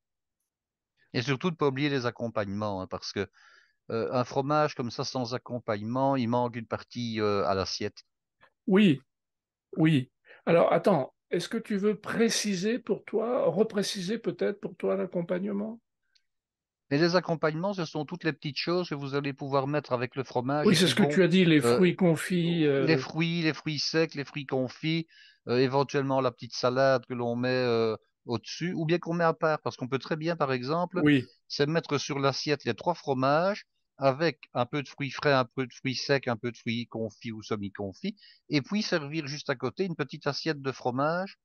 Et surtout de pas oublier les accompagnements, hein, parce que un fromage comme ça sans accompagnement, il manque une partie à l'assiette. Oui, oui. Alors, attends, est-ce que tu veux préciser pour toi, repréciser peut-être pour toi l'accompagnement? Et les accompagnements, ce sont toutes les petites choses que vous allez pouvoir mettre avec le fromage Oui, et c'est qui ce que vont tu as dit, les euh, fruits confits. les fruits secs, les fruits confits, éventuellement la petite salade que l'on met au-dessus, ou bien qu'on met à part, parce qu'on peut très bien, par exemple, Oui, c'est mettre sur l'assiette les trois fromages avec un peu de fruits frais, un peu de fruits secs, un peu de fruits confits ou semi-confits, et puis servir juste à côté une petite assiette de fromage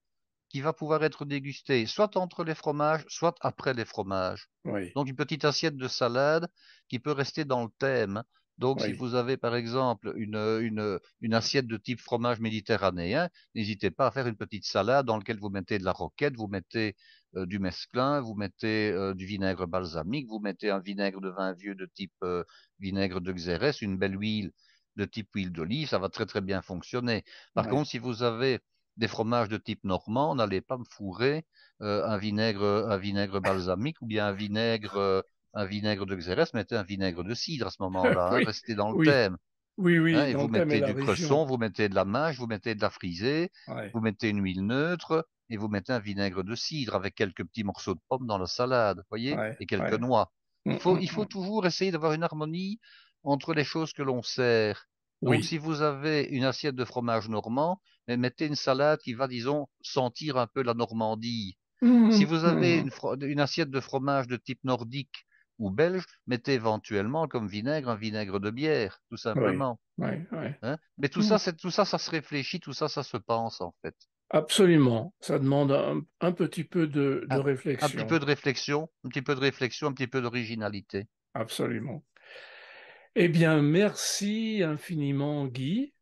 qui va pouvoir être dégustée soit entre les fromages, soit après les fromages. oui, Donc une petite assiette de salade qui peut rester dans le thème. Donc si oui, vous avez par exemple une assiette de type fromage méditerranéen, n'hésitez pas à faire une petite salade dans laquelle vous mettez de la roquette, vous mettez du mesclun, vous mettez du vinaigre balsamique, vous mettez un vinaigre de vin vieux de type vinaigre de Xérès, une belle huile de type huile d'olive, ça va très très bien fonctionner. Par oui, contre, si vous avez des fromages de type normand, n'allez pas me fourrer un vinaigre balsamique ou bien un vinaigre de Xérès, mettez un vinaigre de cidre à ce moment-là, hein, oui, restez dans le oui, thème. oui, Hein, oui, et dans vous le thème et mettez la du région. cresson, vous mettez de la mâche, vous mettez de la frisée, Ouais, vous mettez une huile neutre et vous mettez un vinaigre de cidre avec quelques petits morceaux de pommes dans la salade, voyez, ouais, et quelques ouais. noix. Hum, Il faut hum. toujours essayer d'avoir une harmonie entre les choses que l'on sert. Donc, Oui. si vous avez une assiette de fromage normand, mais mettez une salade qui va, disons, sentir un peu la Normandie. Si Hum, vous avez hum. une assiette de fromage de type nordique ou belge, mettez éventuellement comme vinaigre un vinaigre de bière, tout Oui, simplement. oui, oui. Hein? Mais Hmm. tout ça, ça se réfléchit, tout ça, ça se pense en fait. Absolument. Ça demande un petit peu de Un, un petit réflexion. peu de réflexion, un petit peu de réflexion, un petit peu d'originalité. Absolument. Eh bien, merci infiniment, Guy.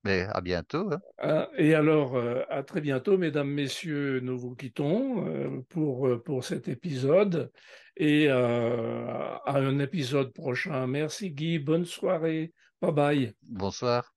Mais à bientôt, hein. Et alors, à très bientôt, mesdames, messieurs, nous vous quittons pour cet épisode et à un épisode prochain. Merci, Guy. Bonne soirée. Bye bye. Bonsoir.